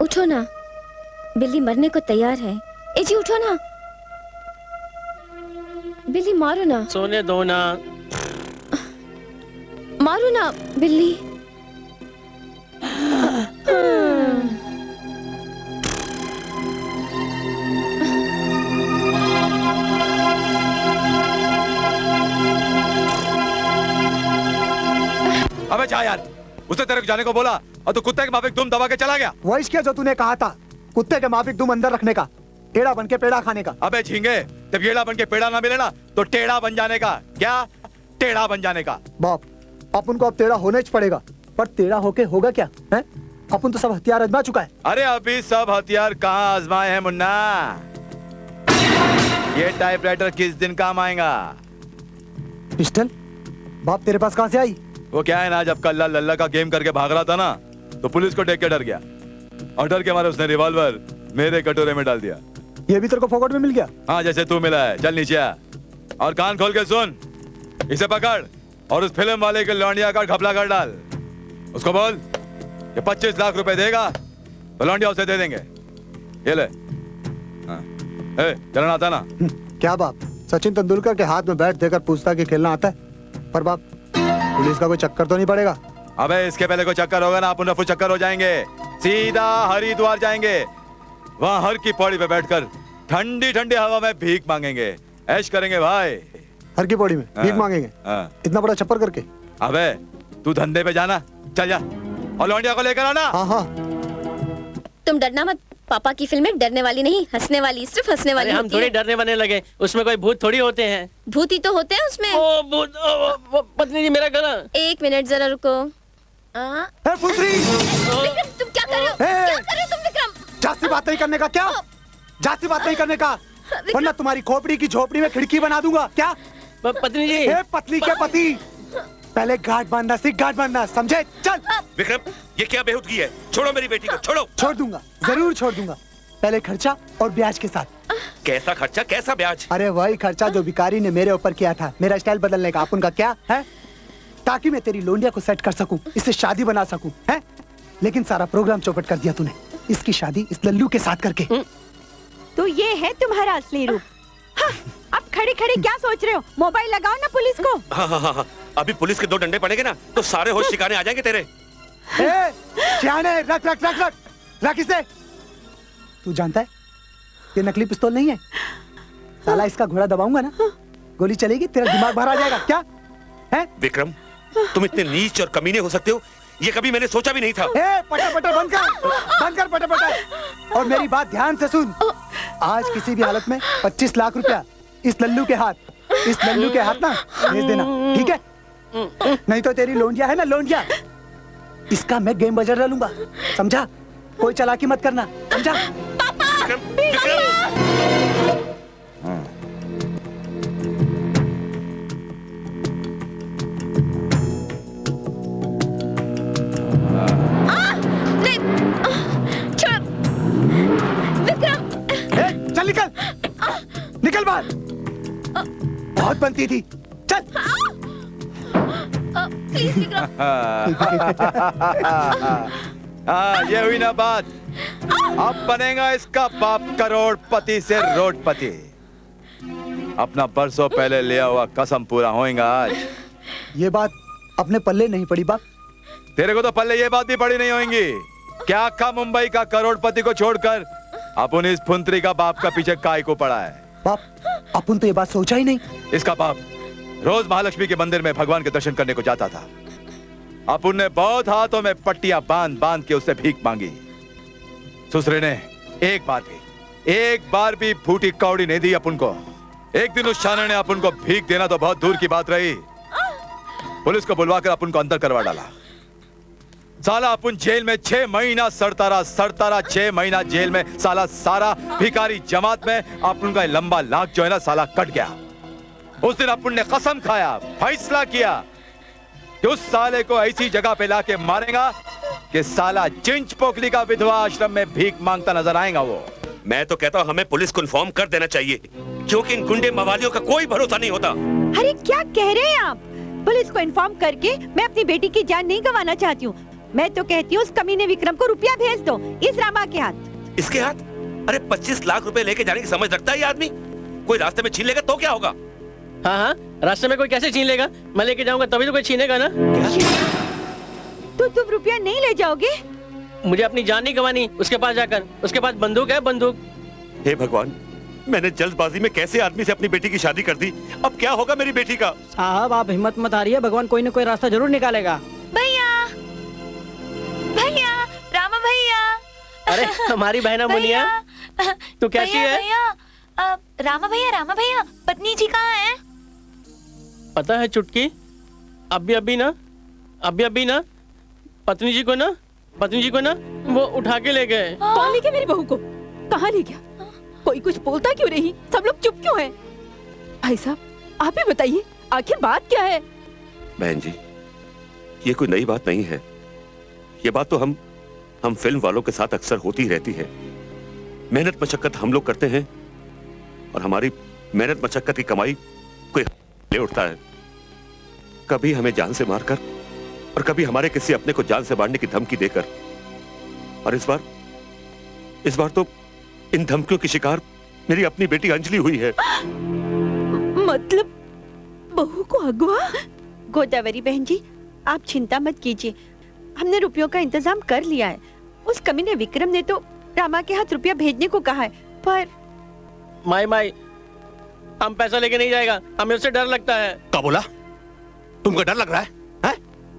उठो ना, बिल्ली मरने को तैयार है। ए जी उठो ना, बिल्ली मारो ना। सोने दो ना। मारो ना बिल्ली। अबे जा यार, उसने तेरे को जाने को बोला और तू कुत्ते के माफिक दुम दबा के चला गया। वही क्या जो तूने कहा था, कुत्ते के माफिक दुम अंदर रखने का, टेढ़ा बन के पेड़ा खाने का। अबे झींगे, जब येड़ा बन के पेड़ा ना मिले ना तो टेढ़ा बन जाने का। क्या टेढ़ा बन जाने का? बाप, अपन को अब टेढ़ा होना ही पड़ेगा, पर टेढ़ा होके होगा क्या है? अपन तो सब हथियार आजमा चुका है। अरे अभी सब हथियार कहाँ आजमाए हैं मुन्ना, ये टाइपराइटर किस दिन काम आएगा? पिस्टल बाप तेरे पास कहाँ से आई? वो क्या है ना, जब कल लल्ला का गेम करके भाग रहा था ना तो पुलिस को देख के डर गया और डर के मारे उसने रिवॉल्वर मेरे कटोरे में डाल दिया। ये भी तेरे को फोकट में मिल गया? हाँ, जैसे तू मिला है। चल नीचे आ और कान खोल के सुन, इसे पकड़ और उस फिल्म वाले के लौंडिया का घपला कर डाल। उसको बोल ये 25 लाख रुपए देगा तो लौंडिया उसे दे देंगे। ये ले। हाँ। चलना आता ना? क्या बाप, सचिन तेंदुलकर के हाथ में बैट देकर पूछता कि खेलना आता है? पर बाप पुलिस का कोई चक्कर तो नहीं पड़ेगा? अबे इसके पहले कोई चक्कर होगा ना, अपन रफू चक्कर हो जाएंगे। सीधा हरिद्वार जाएंगे, वहाँ हर की पौड़ी पे बैठकर ठंडी ठंडी हवा में भीख मांगेंगे, ऐश करेंगे भाई। हर की पौड़ी में भीख मांगेंगे? इतना बड़ा छप्पर करके? अबे तू धंधे पे जाना, चल जा और लौंडिया को लेकर आना। हाँ हाँ। तुम डरना मत, पापा की फिल्में डरने वाली नहीं, हंसने वाली, सिर्फ हंसने वाली। हम थोड़ी डरने बनने लगे, उसमें कोई भूत थोड़ी होते हैं। भूत ही तो होते हैं उसमें। ओ भूत, पत्नी जी मेरा गला। 1 मिनट जरा रुको। विक्रम तुम क्या कर रहे हो? क्या कर रहे हो तुम विक्रम? जास्ती बात नहीं करने का। क्या जास्ती बात नहीं करने का, वरना तुम्हारी खोपड़ी की झोपड़ी में खिड़की बना दूंगा। क्या पत्नी जी? पत्नी के पति, पहले गांठ बांधना सीख, गांठ बांधना, समझे? चल। विक्रम, ये क्या बेहुदगी है? छोड़ो मेरी बेटी को, छोड़ो। छोड़ दूंगा, जरूर छोड़ दूंगा, पहले खर्चा और ब्याज के साथ। कैसा खर्चा, कैसा ब्याज? अरे वही खर्चा जो भिखारी ने मेरे ऊपर किया था, मेरा स्टाइल बदलने का। अपन का क्या है? ताकि मैं तेरी लोंडिया को सेट कर सकूं, इससे शादी बना सकूं, है? लेकिन सारा प्रोग्राम चौपट कर दिया तूने, इसकी शादी इस लल्लू के साथ करके। तो ये है तुम्हारा असली रूप। हाँ, अब खड़े खड़े क्या सोच रहे हो? मोबाइल लगाओ ना पुलिस को। हाँ हाँ हाँ, अभी पुलिस के 2 डंडे पड़ेंगे ना तो सारे होश ठिकाने आ जाएंगे तेरे। सियाने, रख रख रख रख रख इसे। तू जानता है ये नकली पिस्तौल नहीं है, साला इसका घोड़ा दबाऊंगा ना, गोली चलेगी, तेरा दिमाग बाहर आ जाएगा। क्या है? विक्रम, तुम इतने नीच और कमीने हो सकते हो, ये कभी मैंने सोचा भी नहीं था। पटर पटर बंद कर पटर पटर। और मेरी बात ध्यान से सुन, आज किसी भी हालत में 25 लाख रुपया इस लल्लू के हाथ, इस लल्लू के हाथ ना भेज देना, ठीक है? नहीं तो तेरी लोंडिया है ना, लोंडिया, इसका मैं गेम बजर डालूंगा, समझा? कोई चालाकी मत करना, समझा? चल निकल, निकल बाहर। बहुत बनती थी, चल। प्लीज विक्रम। हाँ, ये हुई ना बात। अब बनेगा इसका बाप करोड़पति से रोडपति। अपना बरसों पहले लिया हुआ कसम पूरा होएगा आज। ये बात अपने पल्ले नहीं पड़ी बाप। तेरे को तो पल्ले ये बात भी पड़ी नहीं होंगी। क्या का मुंबई का करोड़पति को छोड़कर अपन इस फुंतरी का बाप का पीछे काय को पड़ा है? बाप, अपन तो ये बात सोचा ही नहीं। इसका बाप रोज महालक्ष्मी के मंदिर में भगवान के दर्शन करने को जाता था। अपन ने बहुत हाथों में पट्टियां बांध बांध के उससे भीख मांगी। ससुरे ने एक बार भी फूटी कौड़ी नहीं दी अपन को। एक दिन उस शाने ने अपन को भीख देना तो बहुत दूर की बात रही, पुलिस को बुलवाकर अपन को अंदर करवा डाला। साला अपन जेल में 6 महीना सड़ता रहा 6 महीना जेल में। साला सारा भिखारी जमात में अपन का लंबा लाख जो है ना साला कट गया। उस दिन अपन ने कसम खाया, फैसला किया कि उस साले को ऐसी जगह पे लाके मारेगा कि साला चिंच पोखली का विधवा आश्रम में भीख मांगता नजर आएगा वो। मैं तो कहता हूँ हमें पुलिस को इन्फॉर्म कर देना चाहिए, क्योंकि इन गुंडे मवालियों का कोई भरोसा नहीं होता। अरे क्या कह रहे हैं आप? पुलिस को इन्फॉर्म करके मैं अपनी बेटी की जान नहीं गंवाना चाहती हूँ। मैं तो कहती हूँ उस कमीने विक्रम को रुपया भेज दो इस रामा के हाथ। इसके हाथ? अरे 25 लाख रुपए लेके जाने की समझ रखता है ये आदमी? कोई रास्ते में छीन लेगा तो क्या होगा? हाँ हाँ, रास्ते में कोई कैसे छीन लेगा? मैं लेके जाऊंगा तभी तो कोई छीनेगा ना। तो तुम रुपया नहीं ले जाओगे? मुझे अपनी जान नहीं गंवानी उसके पास जाकर। उसके पास बंदूक है, बंदूक। हे भगवान, मैंने जल्दबाजी में कैसे आदमी से अपनी बेटी की शादी कर दी। अब क्या होगा मेरी बेटी का? साहब आप हिम्मत मत हारिए, भगवान कोई न कोई रास्ता जरूर निकालेगा। भैया भैया रामा भैया। अरे हमारी बहना मुनिया, तू कैसी है? भैया रामा भैया पत्नी जी कहाँ है? पता है चुटकी, अभी ना पत्नी जी को ना वो उठा के ले गए। कौन ले गया मेरी बहू को? कहाँ ले गया? कोई कुछ बोलता क्यों नहीं? सब लोग चुप क्यों हैं? भाई साहब आप ही बताइए, आखिर बात क्या है? बहन जी, ये कोई नई बात नहीं है। ये बात तो हम फिल्म वालों के साथ अक्सर होती रहती है। मेहनत मशक्कत हम लोग करते हैं और हमारी मेहनत मशक्कत की कमाई कोई ले उठता है। कभी हमें जान से मारकर और कभी हमारे किसी अपने को जान से मारने की धमकी देकर। और इस बार तो इन धमकियों की शिकार मेरी अपनी बेटी अंजलि हुई है। मतलब बहू को अगवा? गोदावरी बहन जी, आप चिंता मत कीजिए, हमने रुपयों का इंतजाम कर लिया है। उस कमीने विक्रम ने तो रामा के हाथ रुपया भेजने को कहा है, पर माई हम पैसा लेके नहीं जाएगा, हमें उससे डर लगता है। क्या बोला? तुमको डर लग रहा है?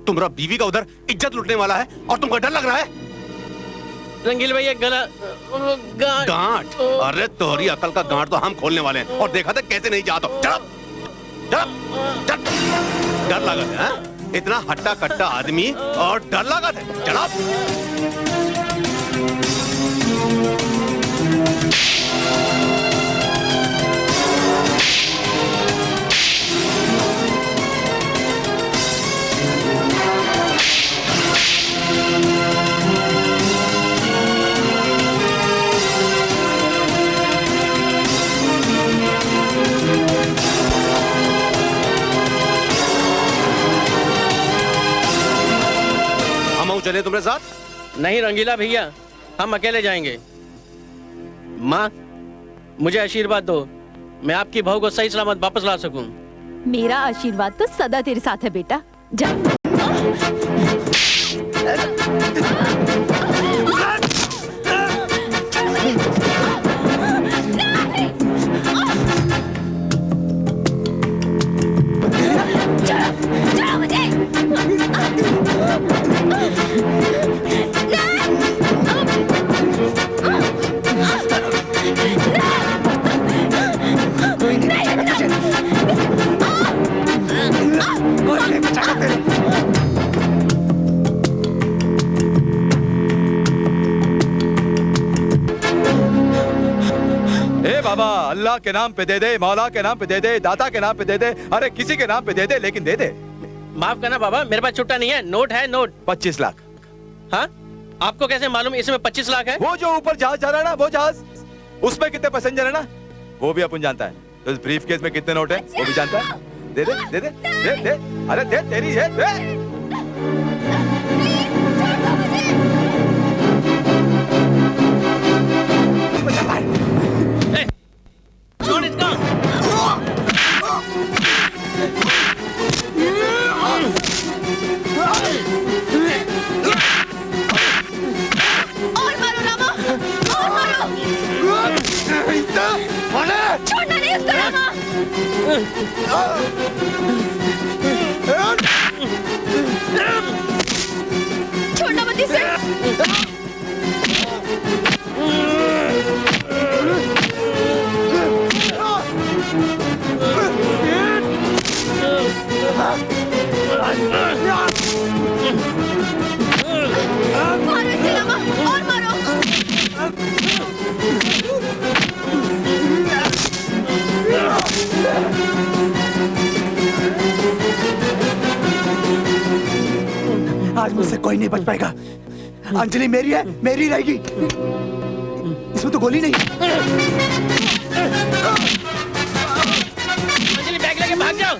तुम्हारा बीवी का उधर इज्जत लुटने वाला है और तुमको डर लग रहा है? रंगील भैया गला गांठ। अरे तोहरी अकल का गांठ तो हम खोलने वाले हैं और देखा था कैसे नहीं जाता। डर लगा है? इतना हट्टा कट्टा आदमी और डर लगा है? चला चले तुम्हारे साथ? नहीं रंगीला भैया, हम अकेले जाएंगे। माँ मुझे आशीर्वाद दो, मैं आपकी बहू को सही सलामत वापस ला सकूं। मेरा आशीर्वाद तो सदा तेरे साथ है बेटा, जा। बाबा अल्लाह के नाम पे दे दे, मौला के नाम पे दे दे, दाता के नाम पे दे दे, अरे किसी के नाम पे दे दे, लेकिन दे दे। माफ करना बाबा, मेरे पास छुट्टा नहीं है, नोट है नोट। 25 लाख। हाँ आपको कैसे मालूम इसमें 25 लाख है? वो जो ऊपर जहाज जा रहा है ना, वो जहाज, उसमें कितने पैसेंजर है ना, वो भी अपन जानता है। तो इस ब्रीफ केस में कितने नोट है वो भी जानता है। दे दे दे दे दे दे, अरे दे, तेरी है दे। छोड़ इसको। और मारो रामा, और मारो। छोड़ना नहीं उसको रामा। छोड़ना मत इसे। मारो इसे रामा, और मारो। आज मुझसे कोई नहीं बच पाएगा। अंजलि मेरी है, मेरी रहेगी। इसमें तो गोली नहीं। अंजलि बैग लेके भाग जाओ।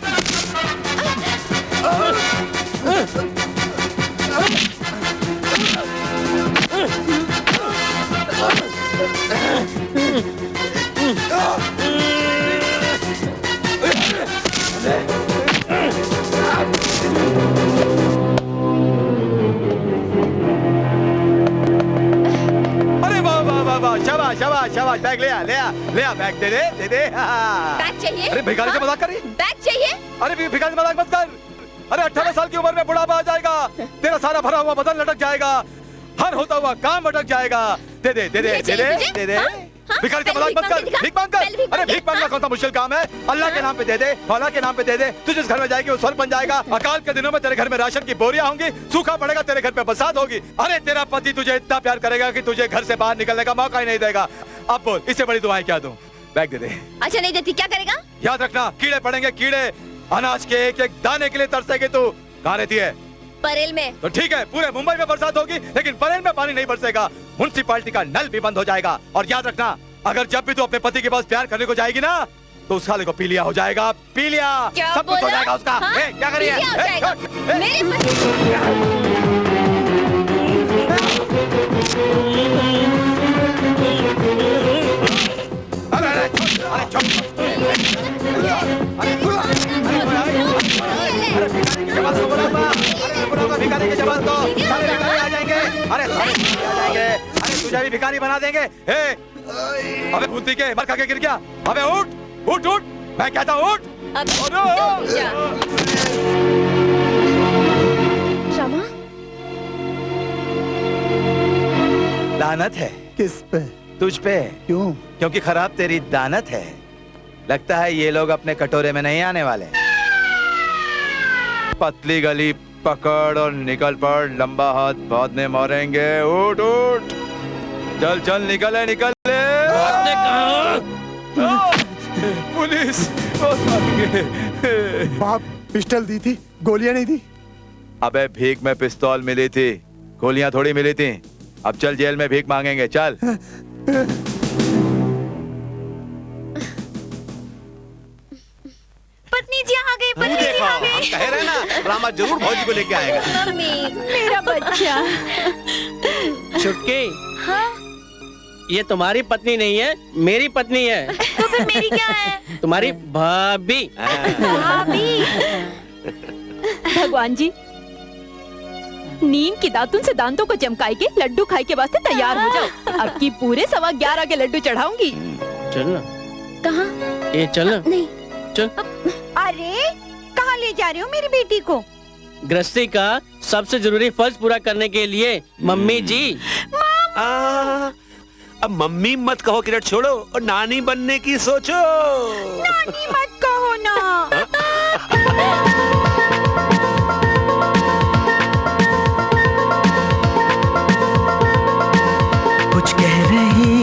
शाबाश शाबाश शाबाश, बैग ले आ बैग दे दे बैग चाहिए? अरे भिखारी से मजाक कर रही? बैग चाहिए? अरे भिखारी से मजाक मत कर। अरे 18 साल की उम्र में बुढ़ापा आ जाएगा, तेरा सारा भरा हुआ बदन लटक जाएगा, हर होता हुआ काम अटक जाएगा। दे दे दे दे दे दे दे दे। भिखारी का मजाक मत कर, भीख मांग कर। अरे भीख मांगना कौन सा मुश्किल काम है? अल्लाह के नाम पे दे दे, मौला के नाम पे दे दे। तू जिस घर में जाएगी वो स्वर्ग बन जाएगा। अकाल के दिनों में तेरे घर में राशन की बोरियां होंगी, सूखा पड़ेगा, तेरे घर पे बरसात होगी। अरे तेरा पति तुझे इतना प्यार करेगा कि तुझे घर से बाहर निकलने का मौका ही नहीं देगा। अब बोल, इससे बड़ी दुआएं क्या दूं? बैग दे दे। अच्छा नहीं देती क्या करेगा? याद रखना, कीड़े पड़ेंगे कीड़े। अनाज के एक एक दाने के लिए तरसेगी तू। कहाँ रहती है? परेल में। तो ठीक है, पूरे मुंबई में बरसात होगी लेकिन परेल में पानी नहीं बरसेगा। म्युनिसिपैलिटी का नल भी बंद हो जाएगा। और याद रखना, अगर जब भी तू अपने पति के पास प्यार करने को जाएगी ना, तो उस साले को पीलिया हो जाएगा। पीलिया सब कुछ हो जाएगा उसका। हाँ? क्या करिए? भिखारी के जवाब दो, सारे भिखारी आ जाएंगे। अरे सारे भिखारी आ जाएंगे। अरे तुझे भी भिखारी बना देंगे। अबे भूती के मर खा के गिर गया। अबे उठ उठ उठ, मैं कहता हूँ उठ। रामा, लानत है। किस पे? तुझ पे। क्यों? क्योंकि खराब तेरी दानत है। लगता है ये लोग अपने कटोरे में नहीं आने वाले। पतली गली पकड़ और निकल पड़, लंबा हाथ बाद में मारेंगे। उठ उठ, चल चल, निकले निकले। पुलिस बाप पिस्टल दी थी, गोलियां नहीं दी। अबे भीख में पिस्तौल मिली थी, गोलियां थोड़ी मिली थी। अब चल जेल में भीख मांगेंगे, चल। पत्नी जी आ गई, पत्नी जी आ गई। हम कह रहे हैं ना, रामा जरूर भौजी को लेके आएगा। मम्मी, मेरा बच्चा। छुटकी, ये तुम्हारी पत्नी नहीं है, मेरी पत्नी है। तो फिर मेरी क्या है? तुम्हारी भाभी। भाभी। भगवान जी, नीम की दातुन से दांतों को चमकाए के लड्डू खाए के वास्ते तैयार हो जाओ। अब की पूरे 11:15 के लड्डू चढ़ाऊंगी। चल ना। कहाँ? ये चल ना। नहीं। चल। अरे कहाँ ले जा रहे हो मेरी बेटी को? गृहस्थी का सबसे जरूरी फर्ज पूरा करने के लिए मम्मी जी। अब मम्मी मत कहो किरण, छोड़ो और नानी बनने की सोचो। नानी मत कहो ना। कुछ कह रही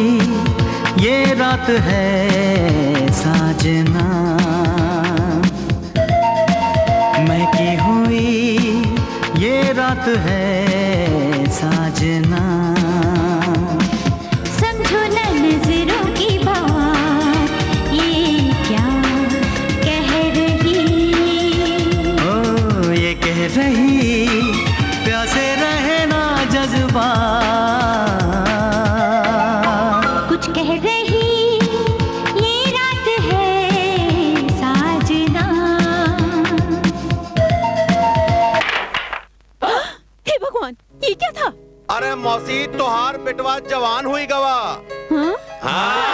ये रात है साजना, मैं की हुई ये रात है साजना। समझो न नजरों की बात, ये क्या कह रही। ओ ये कह रही प्यासे रहना जज्बा। कुछ कह रही ये रात है साजना। हे भगवान, ये क्या था? अरे मौसी, तोहार बेटवा जवान हुई गवा। हाँ? हाँ।